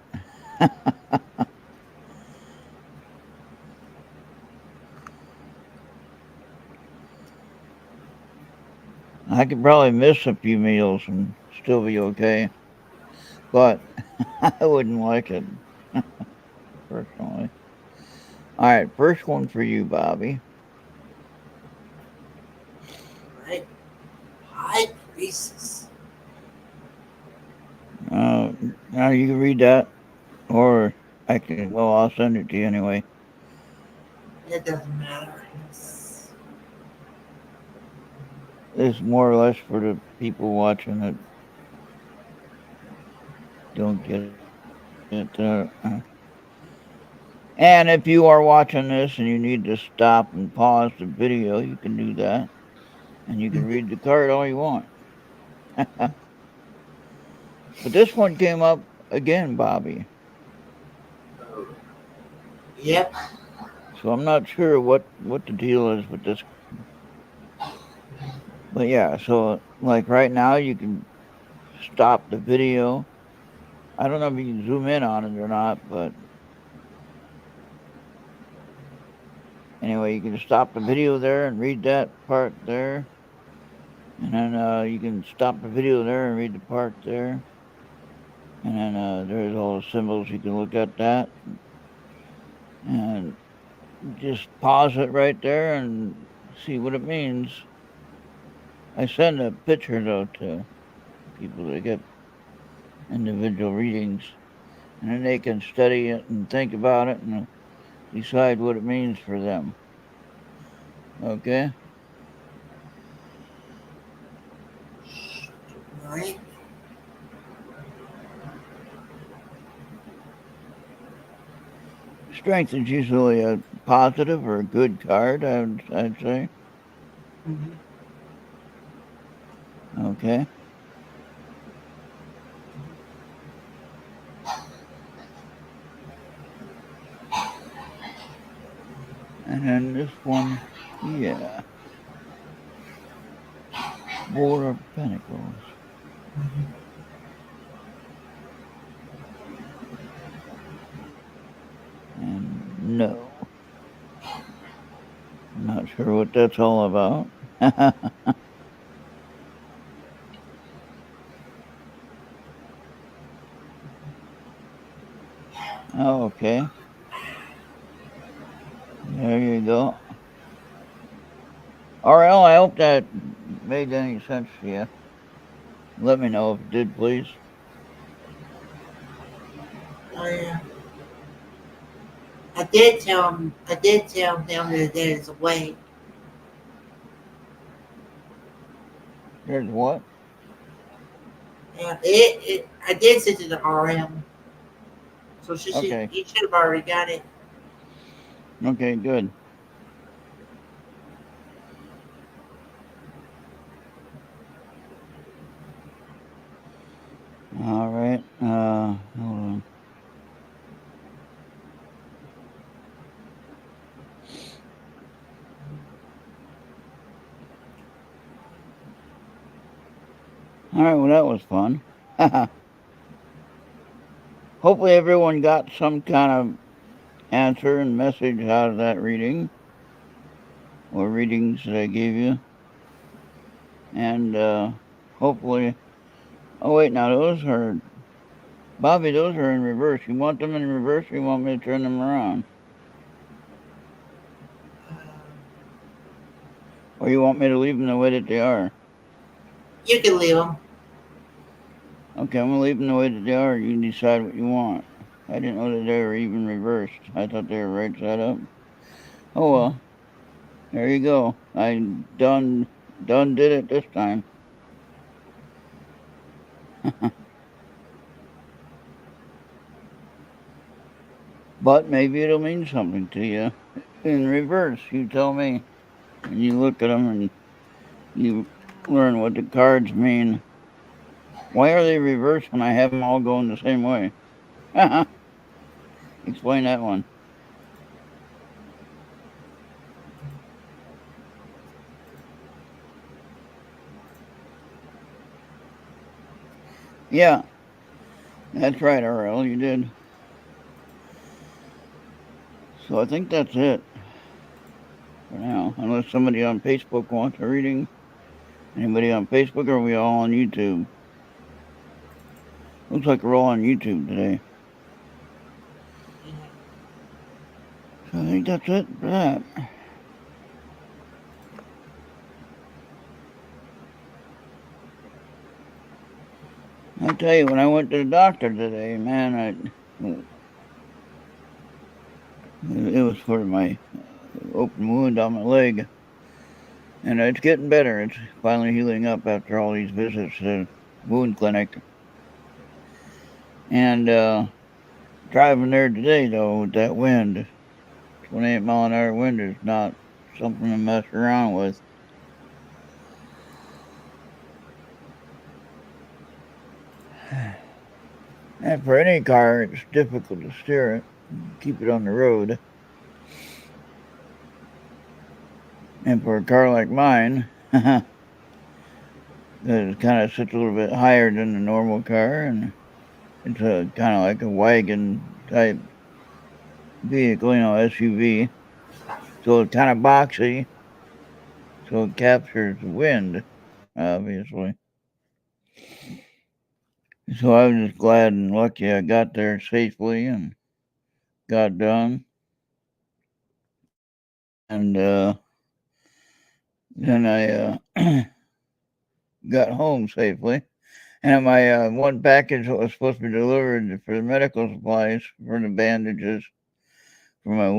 B: I could probably miss a few meals and still be okay, but I wouldn't like it, personally. All right, first one for you, Bobby.
A: Right? High Priestess.
B: Uh, now you can read that, or I can. Well, I'll send it to you anyway.
A: It doesn't matter.
B: It's more or less for the people watching that don't get it. And if you are watching this and you need to stop and pause the video, you can do that, and you can read the card all you want. But this one came up again, Bobby.
A: Yep.
B: So I'm not sure what the deal is with this. But yeah, so like right now you can stop the video. I don't know if you can zoom in on it or not, but anyway, you can stop the video there and read that part there. And then you can stop the video there and read the part there. And then there's all the symbols. You can look at that. And just pause it right there and see what it means. I send a picture, though, to people that get individual readings. And then they can study it and think about it and decide what it means for them. Okay?
A: Right?
B: Strength is usually a positive or a good card, I'd say.
A: Mm-hmm.
B: Okay? one? Yeah. Four of Pentacles. And no. Not sure what that's all about. Oh, okay. There you go. RL, I hope that made any sense to you. Let me know if it did, please.
A: Oh yeah. I did tell him that there's a way.
B: There's what?
A: Yeah, I did send it to RM, so
B: Okay.
A: he should have already got it.
B: Okay, good. All right. Hold on. All right. Well, that was fun. Hopefully, everyone got some kind of answer and message out of that reading or readings that I gave you. And hopefully, oh, wait, now those are, Bobby, those are in reverse. You want them in reverse or you want me to turn them around?
A: Uh,
B: Or you want me to leave them the way that they are?
A: you can leave them.
B: Okay, I'm going to leave them the way that they are. You can decide what you want. I didn't know that they were even reversed. I thought they were right side up. Oh, well. There you go. I done did it this time. But maybe it'll mean something to you. In reverse, you tell me. And you look at them and you learn what the cards mean. Why are they reversed when I have them all going the same way? Explain that one. Yeah, that's right, RL. You did. So I think that's it for now. Unless somebody on Facebook wants a reading. Anybody on Facebook, or are we all on YouTube? Looks like we're all on YouTube today. So I think that's it for that. I tell you, when I went to the doctor today, man, it was for my open wound on my leg, and it's getting better. It's finally healing up after all these visits to the wound clinic. And driving there today, though, with that wind, 28-mile-an-hour wind is not something to mess around with. And for any car, it's difficult to steer it, keep it on the road. And for a car like mine, that kind of sits a little bit higher than the normal car, and it's a kind of like a wagon type vehicle, SUV. So it's kind of boxy, so it captures the wind, obviously. So I was just glad and lucky I got there safely and got done. And then I got home safely. And my one package that was supposed to be delivered for the medical supplies, for the bandages, for my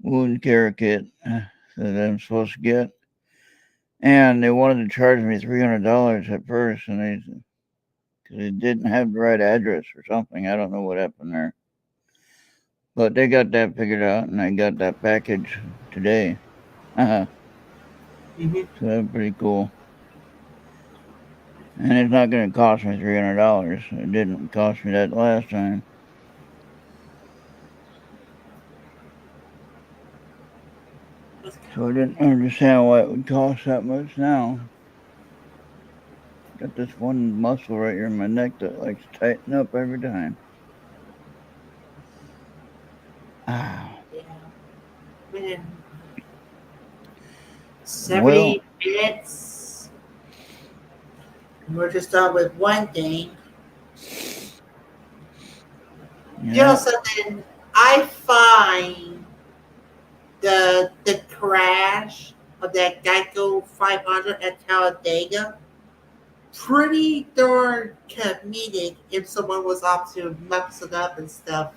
B: wound care kit that I'm supposed to get. And they wanted to charge me $300 at first, and they didn't have the right address or something. I don't know what happened there. But they got that figured out, and I got that package today. So that's pretty cool. And it's not going to cost me $300. It didn't cost me that last time. So I didn't understand why it would cost that much now. Got this one muscle right here in my neck that likes to tighten up every time. Ah,
A: Yeah. Within
B: well,
A: 70 minutes, we're just done with one thing. You know
B: yeah.
A: something? I find the crash of that Geico 500 at Talladega pretty darn comedic if someone was off to mess it up and stuff.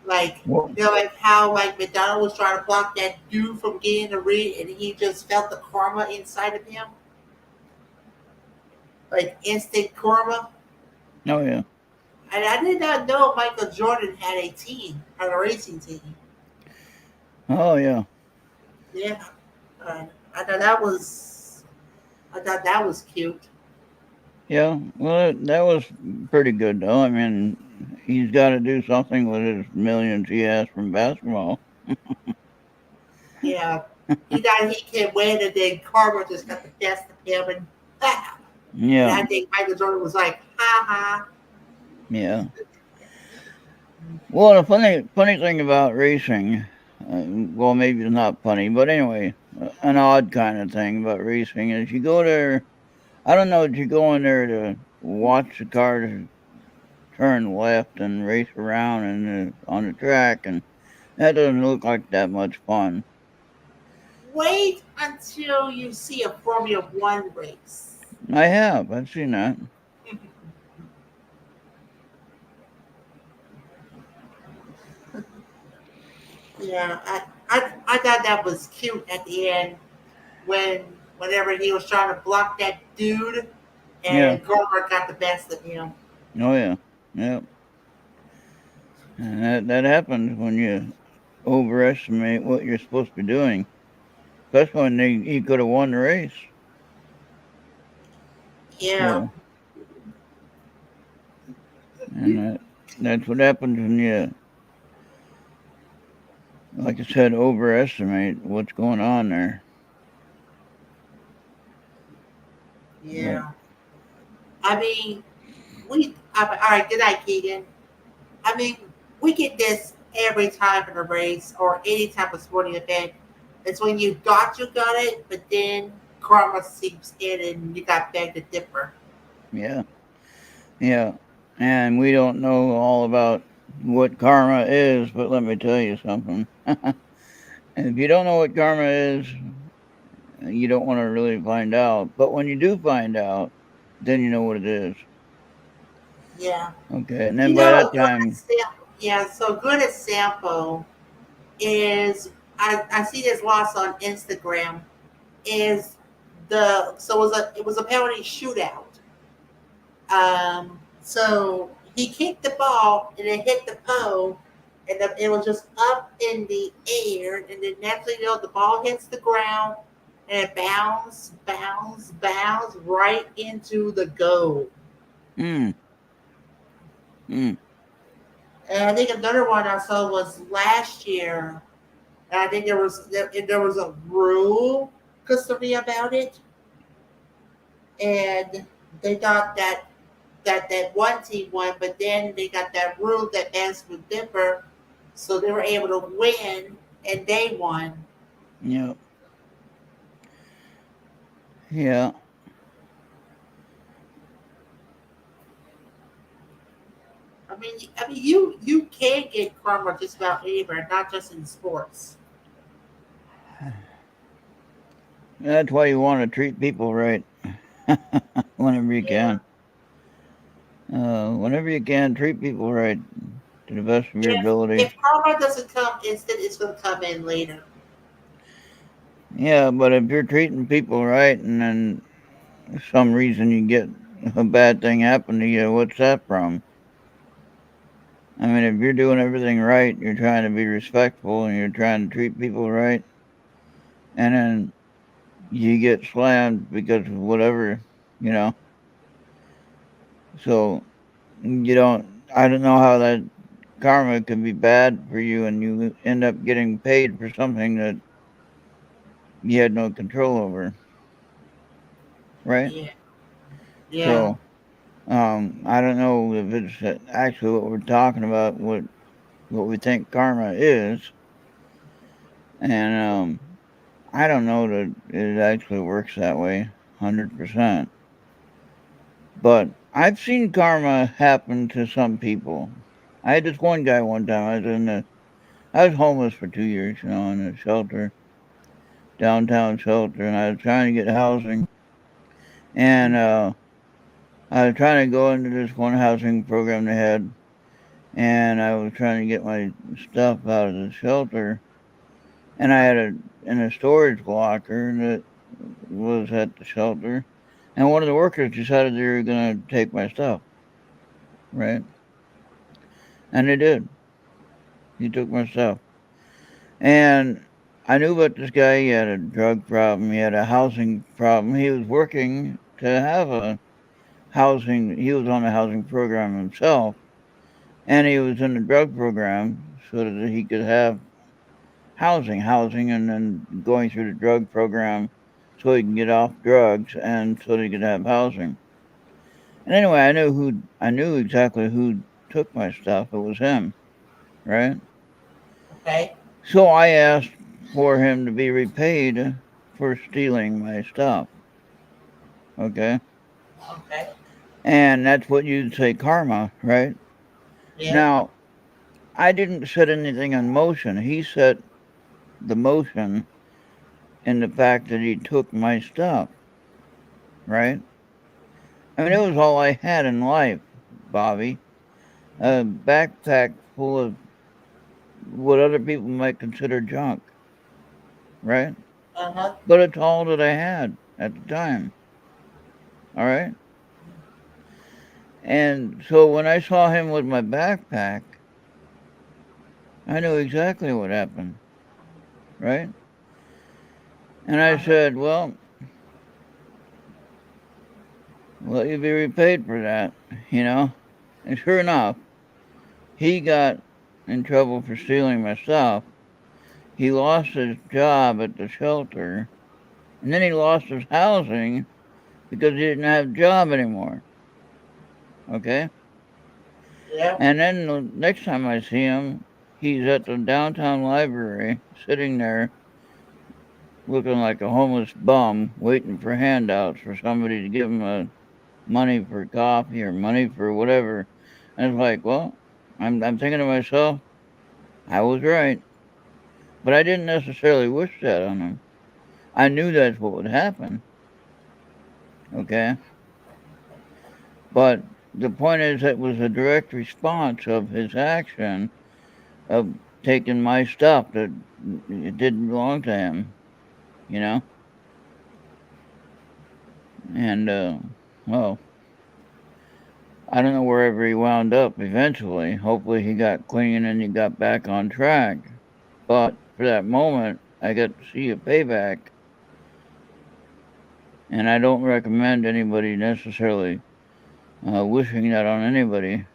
A: Like,
B: Well,
A: like how like McDonald was trying to block that dude from getting the ring, and he just felt the karma inside of him, like instant karma.
B: oh yeah.
A: And I did not know Michael Jordan had a team, had a racing team.
B: Oh yeah.
A: Yeah, I thought that was, I thought that was cute.
B: Yeah. Well, that was pretty good though. I mean, he's got to do something with his millions he has from basketball.
A: Yeah, he thought he could win, and then karma just got the best of him, and and
B: Yeah.
A: I think Michael Jordan was like, ha ha.
B: Yeah. Well, the funny thing about racing, well, maybe it's not funny, but anyway, an odd kind of thing about racing is you go there. I don't know, you go in there to watch the cars turn left and race around and on the track, and that doesn't look like that much fun.
A: Wait until you see a Formula One race.
B: I've seen that.
A: Yeah, I thought that was cute at the end when whenever he was trying to block that dude
B: Yeah.
A: and Goldberg got the best of him.
B: Oh yeah. Yeah. And that happens when you overestimate what you're supposed to be doing. Especially when he could have won the race.
A: Yeah,
B: So, and that's what happens when you, like I said, overestimate what's going on there. But
A: yeah. I mean, all right, good night, Keegan. I mean, we get this every time in a race or any type of sporting event. It's when you thought you got it, but then karma seeps in and you got back to differ.
B: yeah, yeah. And we don't know all about what karma is, but let me tell you something. And if you don't know what karma is, you don't want to really find out. But when you do find out, then you know what it is.
A: Yeah.
B: Okay, and
A: You
B: then by
A: know, a
B: that
A: good
B: time,
A: example. Yeah, so a good example is I see this lots on Instagram is the so it was a penalty shootout. So he kicked the ball and it hit the pole, and it was just up in the air, and then next thing you know, the ball hits the ground and it bounce right into the goal.
B: mm, mm,
A: And I think another one I saw was last year. And I think there was a rule custody about it, and they thought that one team won, but then they got that rule that fans would differ, so they were able to win and they won.
B: yeah, yeah.
A: You can get karma just about anywhere, not just in sports.
B: That's why you want to treat people right whenever you
A: Yeah,
B: can. Whenever you can, treat people right to the best of your ability.
A: if karma doesn't come instant, it's going to come in later.
B: Yeah, but if you're treating people right and then some reason you get a bad thing happen to you, what's that from? I mean, if you're doing everything right, you're trying to be respectful and you're trying to treat people right, and then you get slammed because of whatever, you know. So you don't. I don't know how that. karma can be bad for you and you end up getting paid for something that you had no control over, right?
A: Yeah. Yeah.
B: So, I don't know if it's actually what we're talking about, what we think karma is, and I don't know that it actually works that way, 100%. But I've seen karma happen to some people. I had this one guy one time. I was homeless for 2 years, in a shelter, downtown shelter, and I was trying to get housing. And I was trying to go into this one housing program they had, and I was trying to get my stuff out of the shelter. And I had in a storage locker that was at the shelter, and one of the workers decided they were going to take my stuff, right? And they did. He took my stuff. And I knew about this guy. He had a drug problem. He had a housing problem. He was working to have a housing. He was on a housing program himself, and he was in the drug program so that he could have housing, and then going through the drug program so he can get off drugs and so that he could have housing. And anyway, I knew exactly who took my stuff. It was him, right?
A: Okay.
B: So I asked for him to be repaid for stealing my stuff. Okay.
A: Okay.
B: And that's what you'd say karma, right?
A: Yeah.
B: Now, I didn't set anything in motion. He set the motion in the fact that he took my stuff, right? I mean, it was all I had in life, Bobby. A backpack full of what other people might consider junk, right?
A: Uh-huh.
B: But it's all that I had at the time, all right? And so when I saw him with my backpack, I knew exactly what happened, right? And I
A: Uh-huh.
B: said, well, will you be repaid for that, you know? And sure enough, he got in trouble for stealing my stuff. He lost his job at the shelter, and then he lost his housing because he didn't have a job anymore, okay?
A: Yeah.
B: And then the next time I see him, he's at the downtown library, sitting there looking like a homeless bum, waiting for handouts for somebody to give him money for coffee or money for whatever. And it's like, well, I'm thinking to myself, I was right, but I didn't necessarily wish that on him. I knew that's what would happen. Okay, but the point is, it was a direct response of his action of taking my stuff that it didn't belong to him. You know, and well, I don't know wherever he wound up eventually. Hopefully he got clean and he got back on track. But for that moment, I got to see a payback, and I don't recommend anybody necessarily wishing that on anybody,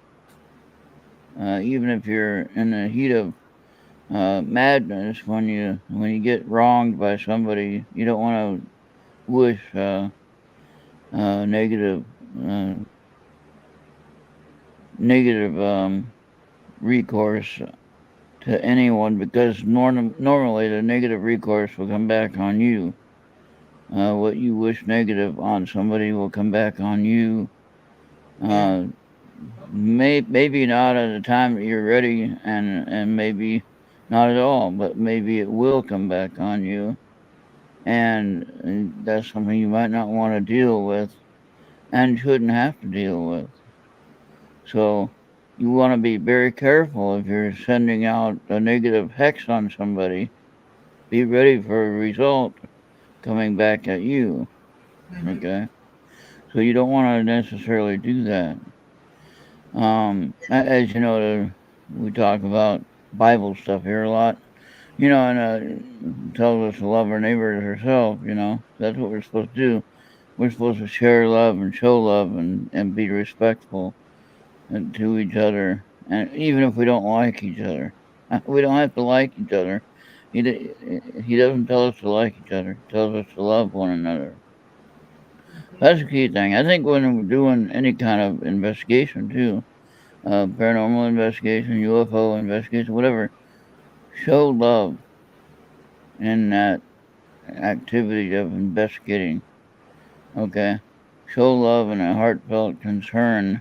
B: even if you're in the heat of madness when you get wronged by somebody. You don't want to wish negative uh, negative recourse to anyone because normally the negative recourse will come back on you. What you wish negative on somebody will come back on you.
A: Yeah.
B: Uh, maybe not at the time that you're ready, and maybe not at all, but maybe it will come back on you, and that's something you might not want to deal with and shouldn't have to deal with. So you want to be very careful if you're sending out a negative hex on somebody. Be ready for a result coming back at you.
A: Mm-hmm.
B: Okay, so you don't want to necessarily do that. As you know, we talk about Bible stuff here a lot. And it tells us to love our neighbor as ourselves. That's what we're supposed to do. We're supposed to share love and show love and be respectful to each other. and even if we don't like each other, we don't have to like each other. He doesn't tell us to like each other. He tells us to love one another.
A: Mhm.
B: That's the key thing. I think when we're doing any kind of investigation too, paranormal investigation, UFO investigation, whatever, show love in that activity of investigating. Okay, show love and a heartfelt concern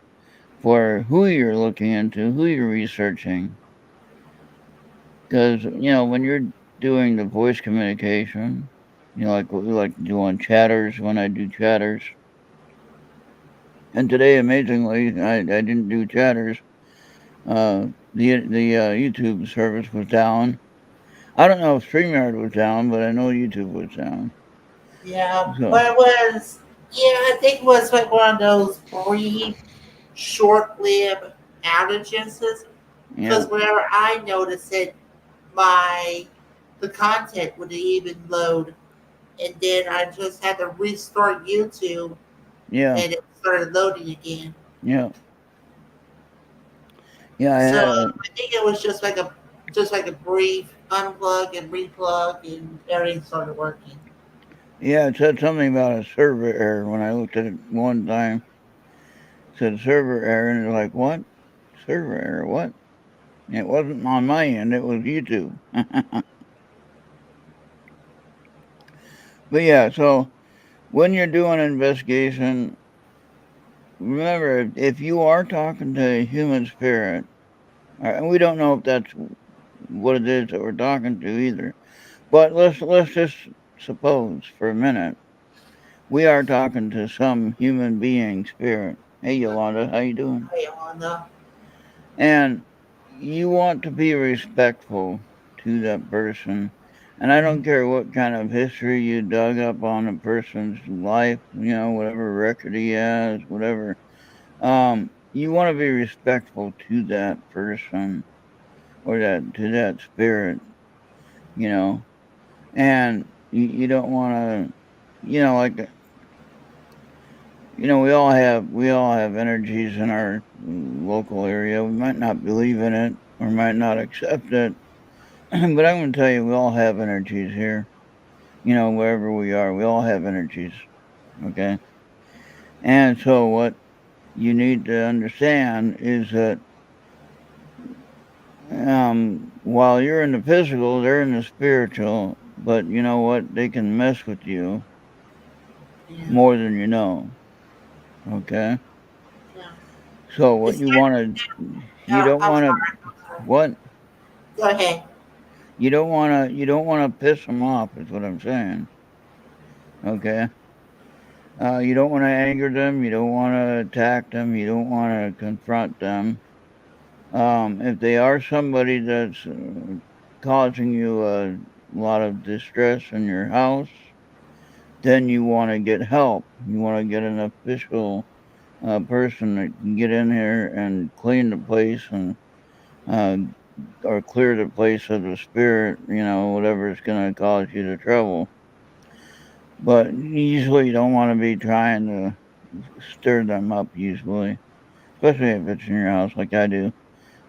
B: for who you're looking into, who you're researching. Because, when you're doing the voice communication, like what we like to do on chatters when I do chatters. And today, amazingly, I didn't do chatters. The YouTube service was down. I don't know if StreamYard was down, but I know YouTube was down.
A: Yeah,
B: So,
A: but it was, yeah, I think it was like one of those brief, short-lived outages.
B: yeah,
A: Because whenever I noticed it, my the content wouldn't even load, and then I just had to restart YouTube,
B: yeah,
A: and it started loading again.
B: yeah, yeah. I
A: So
B: had
A: I think it was just like a brief unplug and replug, and everything started working.
B: yeah, it said something about a server error when I looked at it one time. It said server error, and it's like, what? Server error, what? It wasn't on my end, it was YouTube. But yeah, so when you're doing an investigation, remember if you are talking to a human spirit, and we don't know if that's what it is that we're talking to either, but let's just suppose for a minute we are talking to some human being spirit. Hey Yolanda, how you doing?
A: Hey, on the
B: And you want to be respectful to that person. And I don't care what kind of history you dug up on a person's life, whatever record he has, whatever. You want to be respectful to that person or to that spirit, you know, and you don't want to, like, we all have energies in our local area. We might not believe in it or might not accept it. But I'm going to tell you, we all have energies here. Wherever we are, we all have energies. Okay. And so, what you need to understand is that while you're in the physical, they're in the spiritual. But you know what? They can mess with you
A: yeah,
B: more than you know. Okay.
A: yeah.
B: So, what
A: It's
B: you want to, you don't
A: I'm
B: want to,
A: sorry. I'm sorry.
B: what?
A: Go ahead.
B: You don't want to piss them off, is what I'm saying. Okay. You don't want to anger them. You don't want to attack them. You don't want to confront them. If they are somebody that's causing you a lot of distress in your house, then you want to get help. You want to get an official person that can get in here and clean the place and uh, or clear the place of the spirit. Whatever is going to cause you the trouble. But usually, you don't want to be trying to stir them up. Usually, especially if it's in your house like I do.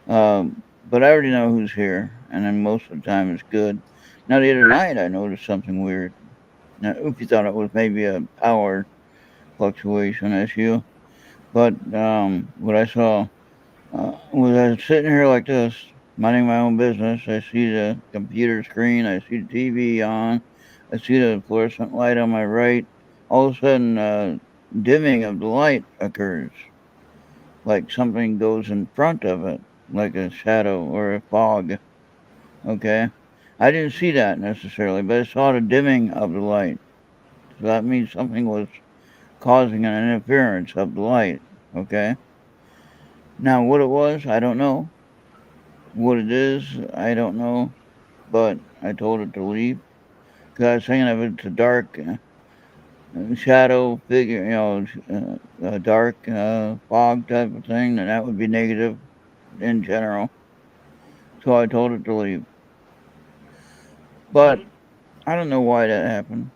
B: But I already know who's here, and then most of the time it's good. Now, the other night I noticed something weird. Now, Oopie thought it was maybe a power fluctuation issue, but what I saw was I was sitting here like this, minding my own business. I see the computer screen, I see the TV on, I see the fluorescent light on my right. All of a sudden, dimming of the light occurs, like something goes in front of it, like a shadow or a fog. Okay. I didn't see that necessarily, but I saw the dimming of the light. So that means something was causing an interference of the light. Okay. Now, what it was, I don't know. What it is, I don't know. But I told it to leave because I was thinking if it's a dark shadow figure, a dark fog type of thing, then that would be negative in general. So I told it to leave. But I don't know why that happened.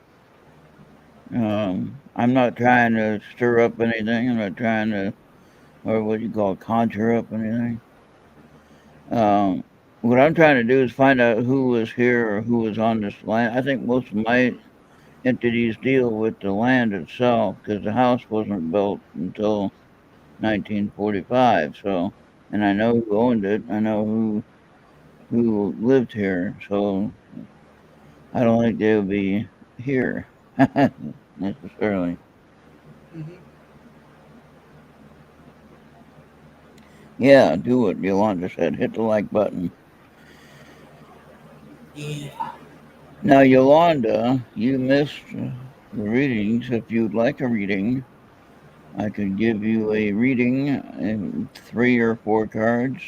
B: I'm not trying to stir up anything. I'm not trying to, or what you call conjure up anything. Um, what I'm trying to do is find out who was here or who was on this land. I think most of my entities deal with the land itself because the house wasn't built until 1945. So, and I know who owned it. I know who lived here. So I don't think they'll be here necessarily.
A: Hmm.
B: Yeah, do what Yolanda said. Hit the like button.
A: Yeah.
B: Now, Yolanda, you missed the readings. If you'd like a reading, I could give you a reading in 3 or 4 cards.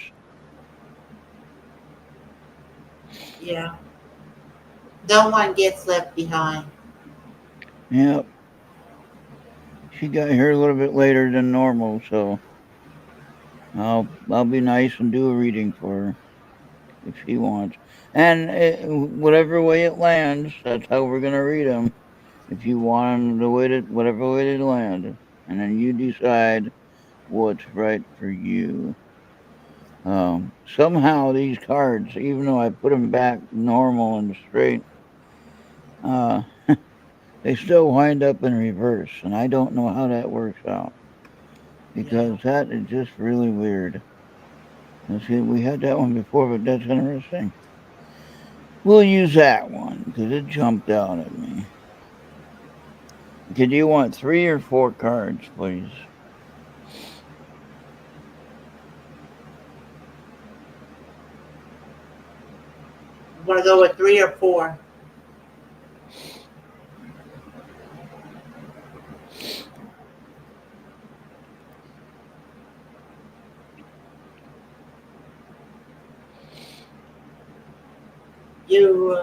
A: Yeah. No one gets left behind.
B: Yep, she got here a little bit later than normal, so I'll be nice and do a reading for her if she wants. And whatever way it lands, that's how we're gonna read them. If you want them the way that whatever way they land, and then you decide what's right for you. Somehow these cards, even though I put them back normal and straight, uh, they still wind up in reverse, and I don't know how that works out
A: Yeah.
B: because that is just really weird. Let's see, we had that one before, but that's interesting. We'll use that one because it jumped out at me. Okay, do you want 3 or 4 cards, please?
A: You want to go with 3 or 4? You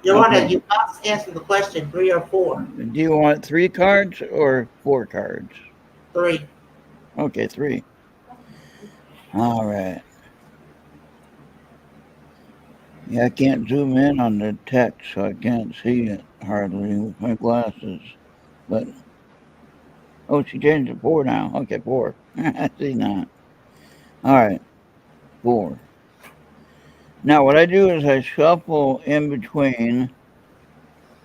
A: you want to
B: Okay.
A: you must answer the question 3 or 4.
B: Do you want 3 cards or 4 cards?
A: 3.
B: Okay, 3. All right. Yeah, I can't zoom in on the text, so I can't see it hardly with my glasses. But oh, she changed it 4 now. Okay, 4. I see now. All right, 4. Now what I do is I shuffle in between,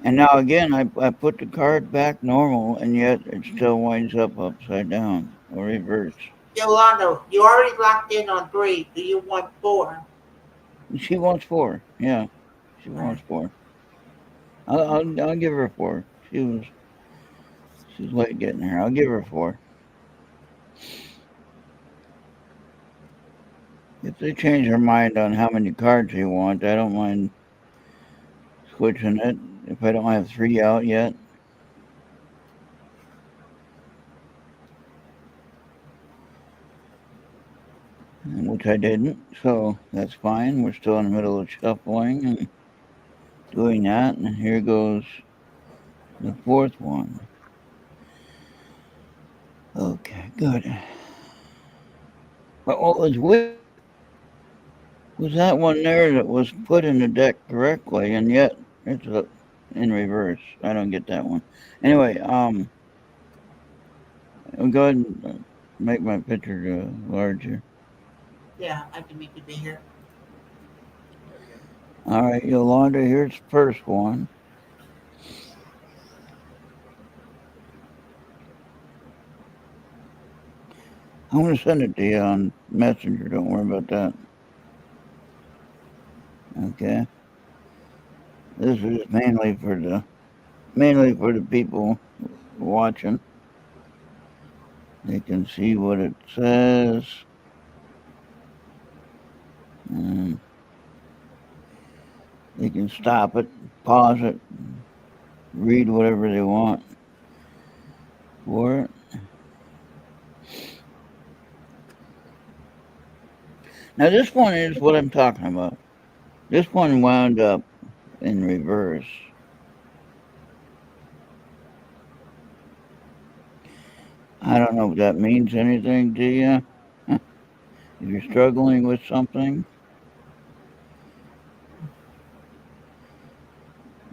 B: and now again I put the card back normal, and yet it still winds up upside down or reverse.
A: Yolanda, you already locked in on 3. Do you want 4?
B: She wants 4. Yeah, she
A: All right.
B: wants 4. I'll give her 4. She's late getting here. I'll give her 4. If they change their mind on how many cards they want, I don't mind switching it if I don't have 3 out yet, which I didn't. So that's fine. We're still in the middle of shuffling and doing that. And here goes the 4th one. Okay, good. But what was weird was that one there that was put in the deck correctly, and yet it's in reverse. I don't get that one. Anyway, I'll go ahead and make my picture larger.
A: Yeah, I can make it bigger.
B: All right, Yolanda, here's the first one. I'm going to send it to you on Messenger. Don't worry about that. Okay. This is mainly for the people watching. They can see what it says, and they can stop it, pause it, read whatever they want for it. Now this one is what I'm talking about. This one wound up in reverse. I don't know if that means anything to you. If you're struggling with something,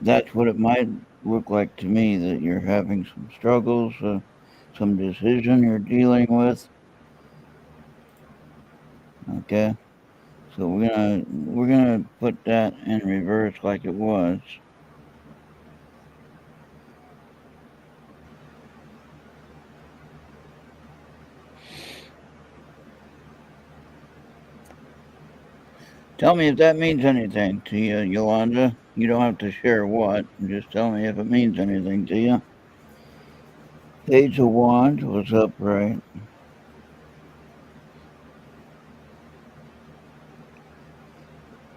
B: that's what it might look like to me, that you're having some struggles, some decision you're dealing with. Okay. So we're gonna put that in reverse like it was. Tell me if that means anything to you, Yolanda. You don't have to share what. Just tell me if it means anything to you. Page of Wands was upright.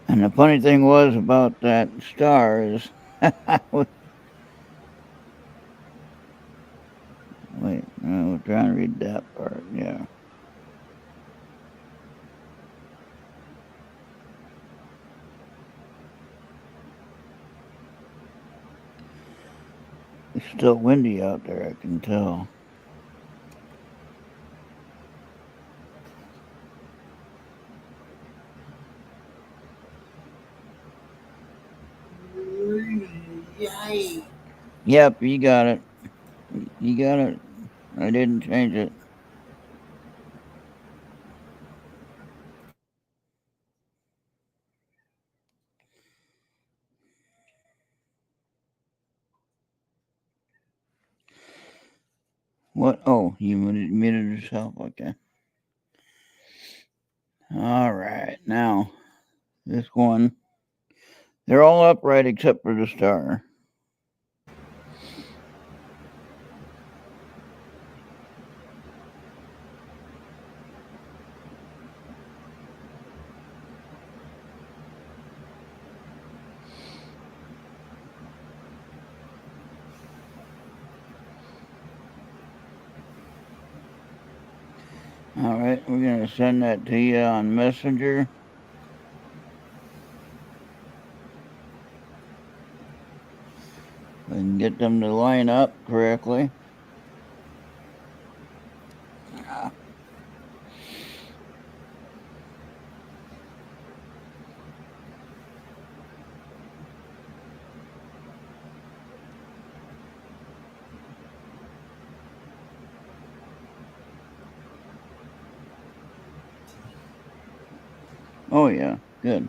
B: And the funny thing was about that star is, wait, no, we're trying to read that part. Yeah, it's still windy out there. I can tell.
A: Yay.
B: Yep, you got it. You got it. I didn't change it. What? Oh, you muted yourself. Okay. All right. Now, this one, they're all upright except for the star. All right, we're going to send that to you on Messenger. We can get them to line up correctly. Oh, yeah, good.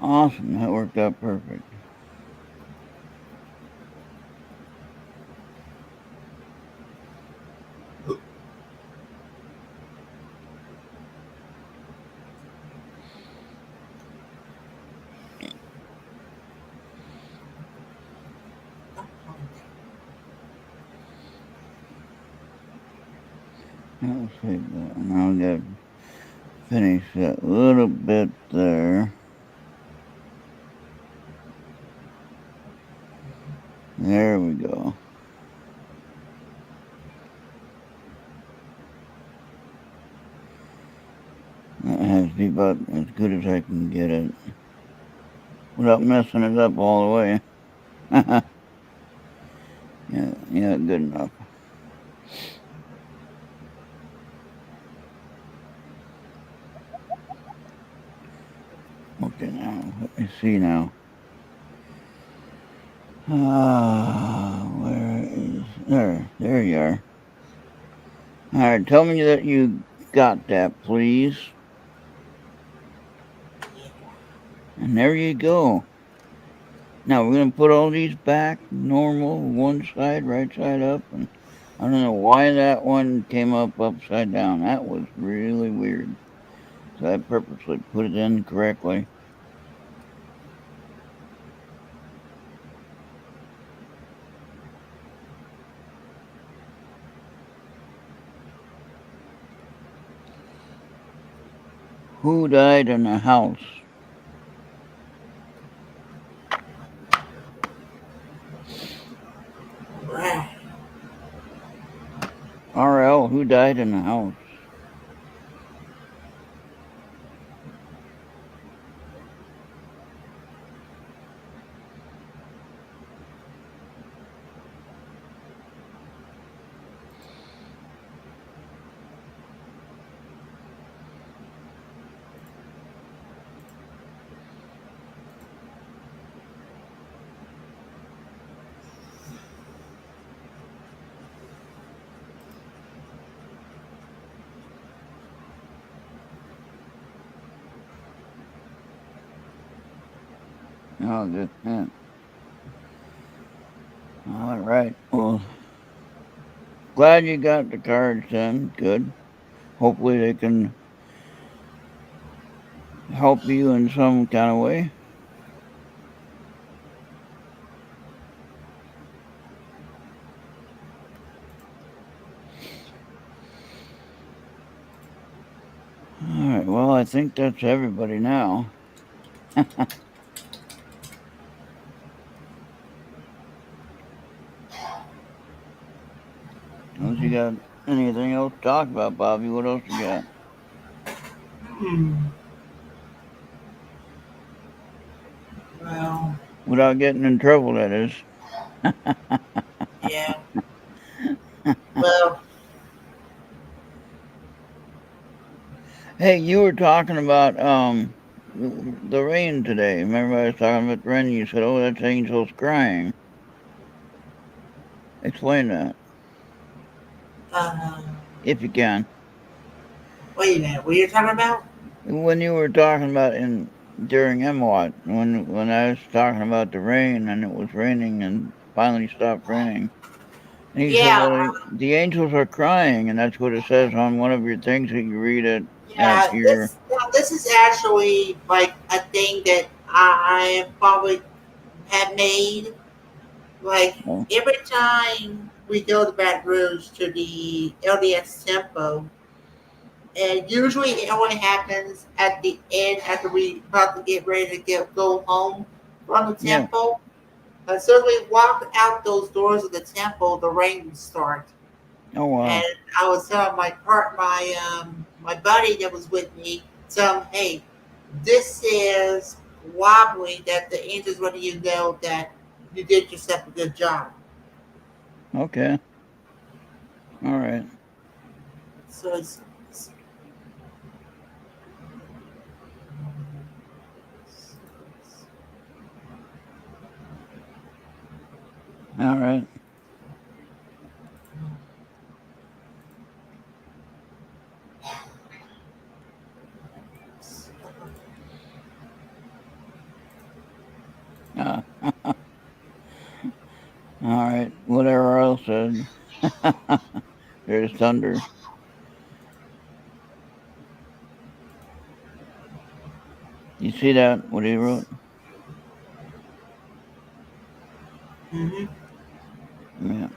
B: Awesome, that worked out perfect. Let's see, now we got to finish that little bit there. There we go. That has to be about as good as I can get it without messing it up all the way. yeah, good enough. Okay, now, let me see now. Where is... There you are. Alright, tell me that you got that, please. And there you go. Now we're going to put all these back normal, one side, right side up. And I don't know why that one came up upside down. That was really weird. So I purposely put it in correctly. Who died in the house? RL, who died in the house? Oh, good. Yeah. All right. Well, glad you got the cards then. Good. Hopefully they can help you in some kind of way. All right. Well, I think that's everybody now. Unless you got anything else to talk about, Bobby, what else you got?
A: Hmm. Well,
B: Without getting in trouble, that is.
A: yeah. Well,
B: Hey, you were talking about the rain today. Remember I was talking about the rain? You said, "Oh, that's angels crying." Explain that
A: uh,
B: if you can.
A: wait a minute. What are you talking about?
B: When you were talking about in during MWAT, when I was talking about the rain and it was raining and finally stopped raining, and you said,
A: Yeah,
B: "Well, the angels are crying," and that's what it says on one of your things that you read at
A: yeah.
B: your.
A: This is actually like a thing that I probably have made. Like
B: Oh,
A: every time we go to Baton Rouge to the LDS temple, and usually it only happens at the end after we about to get ready to go home from the
B: yeah.
A: temple. As soon as we walk out those doors of the temple, the rain would start.
B: Oh wow.
A: And I was telling my buddy that was with me, tell him, hey, this is wobbly that the angels letting you know that you did yourself a good job.
B: Okay. All right.
A: So it's
B: All right. Uh, all right. Whatever else said. There's thunder. You see that? What he wrote?
A: mm-hmm.
B: Yeah.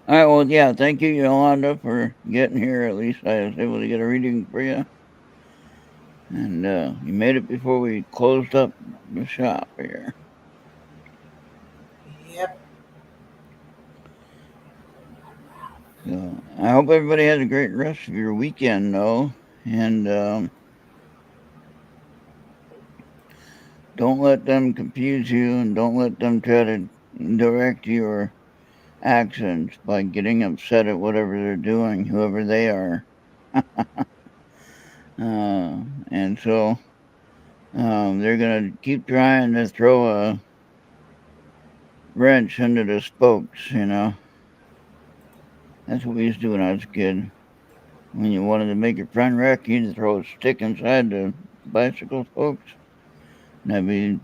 B: All right. Well, yeah. Thank you, Yolanda, for getting here. At least I was able to get a reading for you, and you made it before we closed up the shop here.
A: Yep.
B: So I hope everybody has a great rest of your weekend, though, and don't let them confuse you, and don't let them try to direct your actions by getting upset at whatever they're doing, whoever they are. And so they're going to keep trying to throw a wrench into the spokes, you know. That's what we used to do when I was a kid. When you wanted to make your friend wreck, you had to throw a stick inside the bicycle spokes. And that'd be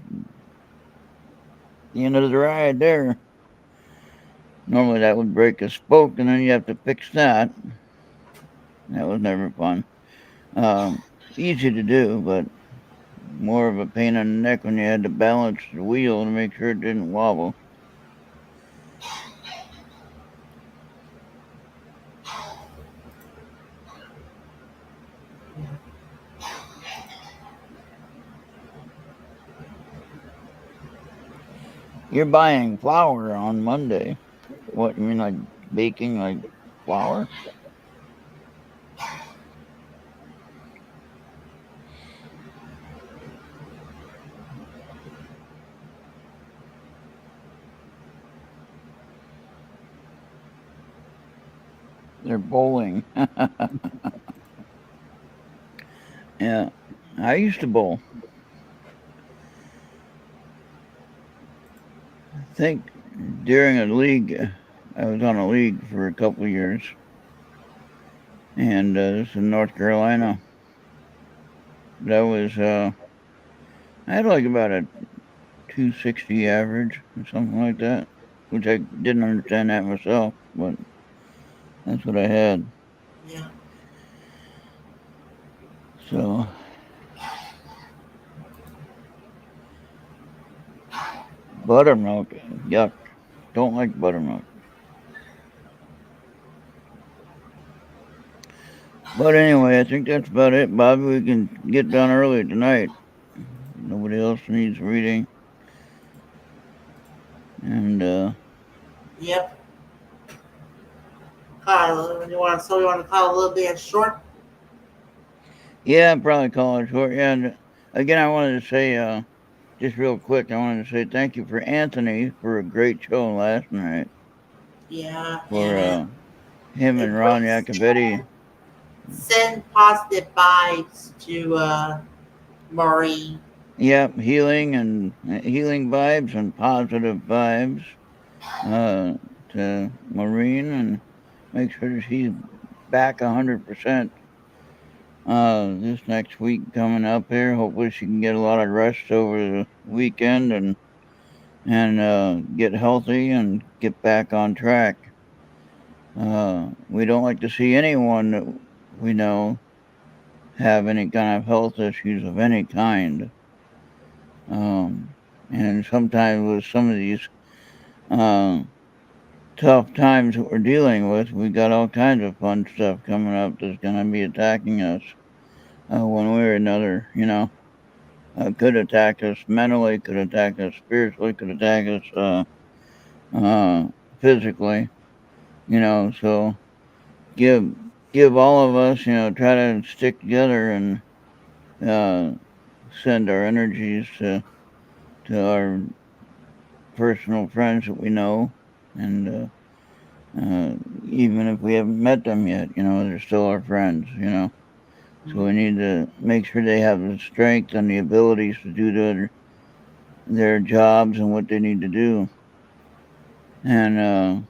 B: the end of the ride there. Normally that would break a spoke, and then you have to fix that. That was never fun. Um, Easy to do, but more of a pain in the neck when you had to balance the wheel to make sure it didn't wobble. You're buying flour on Monday. What, you mean like baking like flour? They're bowling. Yeah. I used to bowl. I think during a league, I was on a league for a couple of years. And this is in North Carolina. That was I had like about a 260 average or something like that, which I didn't understand that myself, but that's what I had.
A: Yeah.
B: So buttermilk, yuck. Don't like buttermilk. But anyway, I think that's about it, Bobby. We can get done early tonight. Nobody else needs reading, and
A: Yep. Kyle, you want to call a little bit short?
B: yeah, probably call it short. Yeah, and again, I wanted to say, just real quick, I wanted to say thank you for Anthony for a great show last night.
A: Yeah,
B: For
A: and
B: him and Ron
A: please
B: Yacovetti.
A: send positive vibes to Maureen.
B: Yep, healing and healing vibes and positive vibes uh, to Maureen, and make sure she's back 100% this next week coming up here. Hopefully, she can get a lot of rest over the weekend and get healthy and get back on track. We don't like to see anyone that we know have any kind of health issues of any kind. Um, and sometimes with some of these uh, tough times that we're dealing with, we got all kinds of fun stuff coming up that's going to be attacking us one way or another. Could attack us mentally, could attack us spiritually, could attack us uh, physically. So give give all of us, try to stick together and uh, send our energies to our personal friends that we know, and even if we haven't met them yet, they're still our friends. So we need to make sure they have the strength and the abilities to do their jobs and what they need to do, and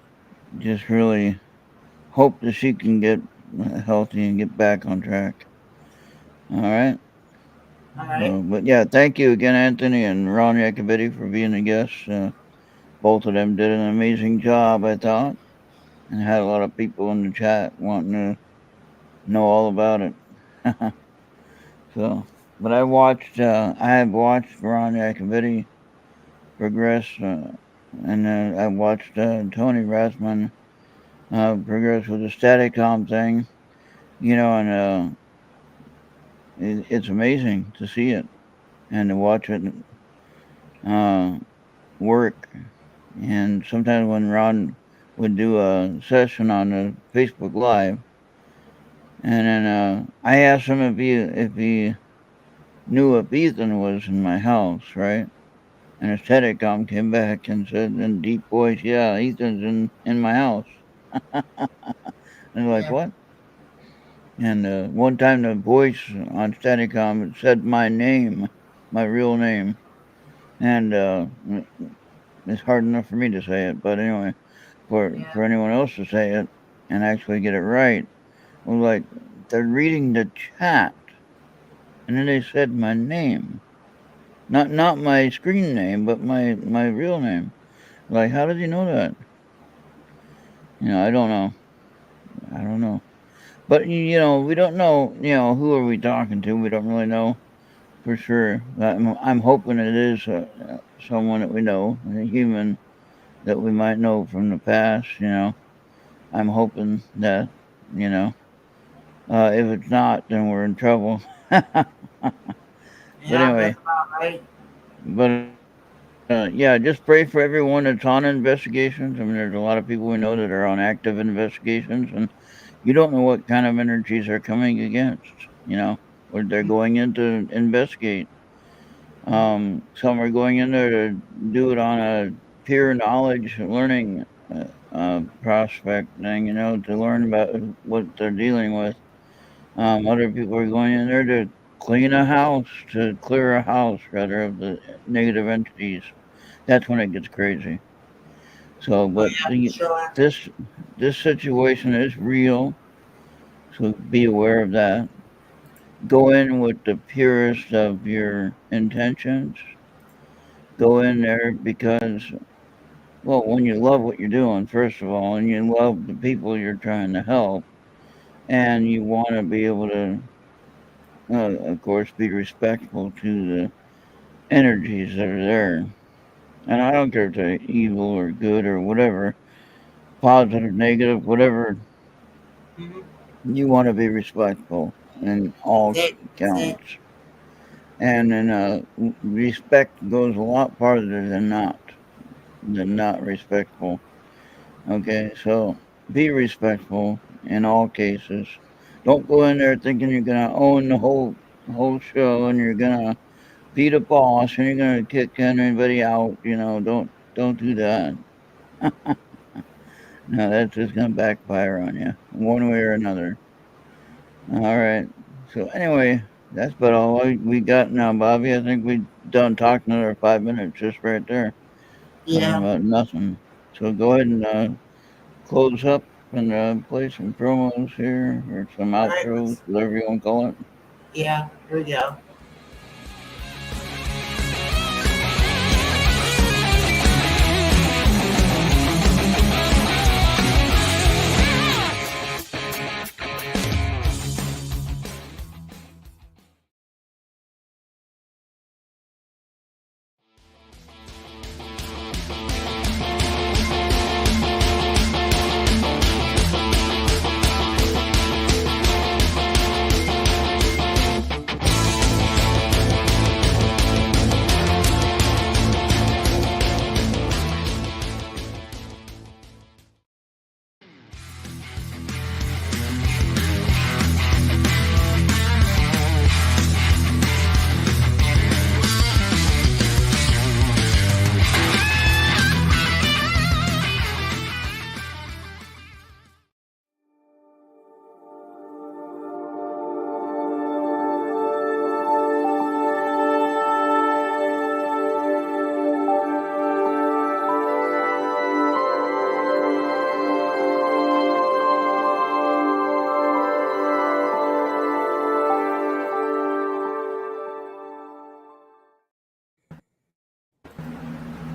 B: just really hope that she can get healthy and get back on track. All right.
A: All right.
B: But yeah, thank you again, Anthony and Ron Yacovetti, for being a guest. Both of them did an amazing job, I thought, and had a lot of people in the chat wanting to know all about it. So, but I have watched Ron Yacovetti progress, and I watched Tony Rathman progress with the Staticom thing, and it's amazing to see it and to watch it uh, work. And sometimes when Ron would do a session on the Facebook Live, and then I asked him if he knew if Ethan was in my house, right? And his telecom came back and said in deep voice, "Yeah, Ethan's in my house." And like,
A: Yeah.
B: what? And one time the voice on Steadicom said my name, my real name, and it's hard enough for me to say it, but anyway,
A: Yeah.
B: for anyone else to say it and actually get it right, was like they're reading the chat, and then they said my name, not my screen name, but my real name. Like, how did you know that? I don't know. I don't know. But we don't know. Who are we talking to? We don't really know for sure. I'm hoping it is someone that we know, a human that we might know from the past. I'm hoping that. You know, if it's not, then we're in trouble. But
A: Yeah,
B: anyway,
A: that's about right.
B: but yeah, just pray for everyone that's on investigations. I mean, there's a lot of people we know that are on active investigations, and you don't know what kind of energies are coming against. Or they're going in to investigate. Some are going in there to do it on a peer knowledge learning prospect thing, to learn about what they're dealing with. Other people are going in there to clear a house rather of the negative entities. That's when it gets crazy. So,
A: Oh
B: but
A: yeah, for sure.
B: this this situation is real, so be aware of that. Go in with the purest of your intentions. Go in there because, well, when you love what you're doing, first of all, and you love the people you're trying to help, and you want to be able to, of course, be respectful to the energies that are there. And I don't care if they're evil or good or whatever, positive, negative, whatever.
A: Mm-hmm.
B: You want to be respectful in all
A: That's it.
B: counts. And then respect goes a lot farther than not respectful. Okay, so be respectful in all cases. Don't go in there thinking you're gonna own the whole show and you're gonna be the boss and you're gonna kick anybody out. Don't do that. No, that's just gonna backfire on you one way or another. All right. So anyway, that's about all we got now, Bobby. I think we done talking another 5 minutes just right there, talking
A: Yeah.
B: about nothing. So go ahead and close up and play some promos here or some
A: All right.
B: outros, whatever you want to call it.
A: Yeah. Here we go.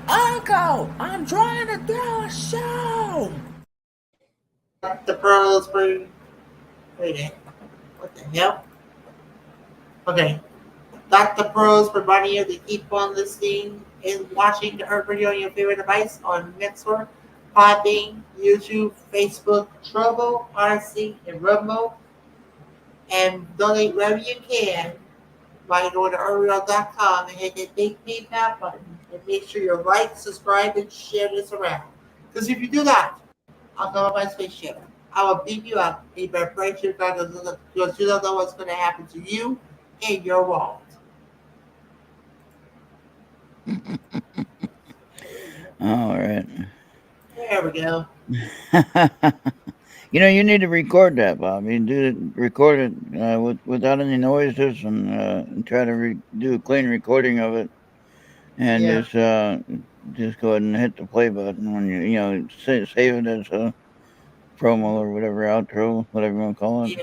C: Uncle, I'm trying to throw a show.
A: The pearls for. Wait a minute. What the hell? Okay. Dr. Pros providing you to keep on listening and watching the Earth Radio on your favorite device on Mixer, Podbean, YouTube, Facebook, Trovo, RC, and Rumble. And donate wherever you can by going to earthradio.com and hit that big PayPal button. And make sure you like, subscribe, and share this around. Because if you do that, I'll go on my spaceship. I will beat you up. You better pray to God because you don't know what's going to happen to you in your world.
B: All right.
A: There we go.
B: You need to record that, Bobby. Record it without any noises and try to do a clean recording of it, and
A: Yeah.
B: just go ahead and hit the play button when save it as a promo or whatever outro, whatever you want to call it.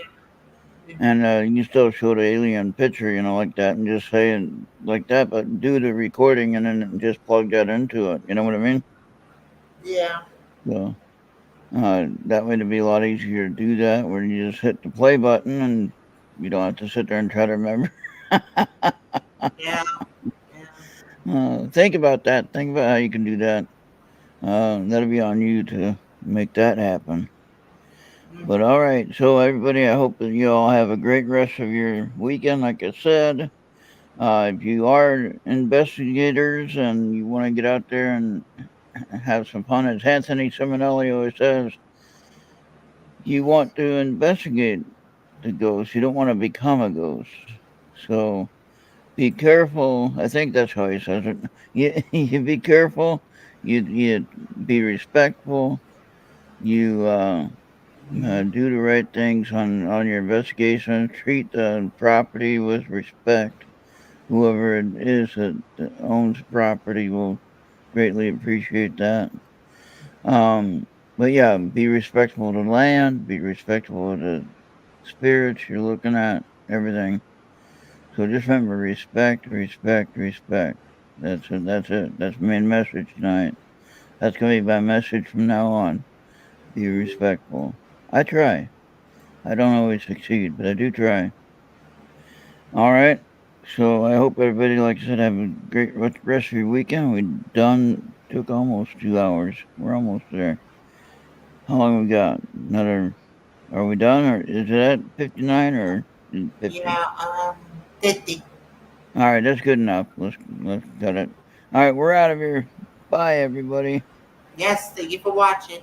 A: Yeah.
B: And you still show the alien picture, like that, and just say it like that, but do the recording and then just plug that into it. You know what I mean?
A: Yeah.
B: So that way it'd be a lot easier to do that, where you just hit the play button and you don't have to sit there and try to remember.
A: Yeah. Yeah.
B: Think about that. Think about how you can do that. That'll be on you to make that happen. But
A: Mm-hmm.
B: all right, so everybody, I hope that you all have a great rest of your weekend. Like I said, if you are investigators and you want to get out there and have some fun, as Anthony Simonelli always says, you want to investigate the ghost. You don't want to become a ghost. So be careful. I think that's how he says it. You be careful. You be respectful. You do the right things on your investigation. Treat the property with respect. Whoever it is that owns property will greatly appreciate that. Um, but yeah, be respectful to land. Be respectful of the spirits you're looking at. Everything. So just remember, respect, respect, respect. That's it. That's it. That's the main message tonight. That's gonna be my message from now on. Be respectful. I try. I don't always succeed, but I do try. All right. So I hope everybody, like I said, have a great rest of your weekend. We done. Took almost 2 hours. We're almost there. How long we got? Another. Are we done, or is it at 59 or 50?
A: Yeah, 50.
B: All right, that's good enough. Let's cut it. All right, we're out of here. Bye, everybody.
A: Yes, thank you for watching.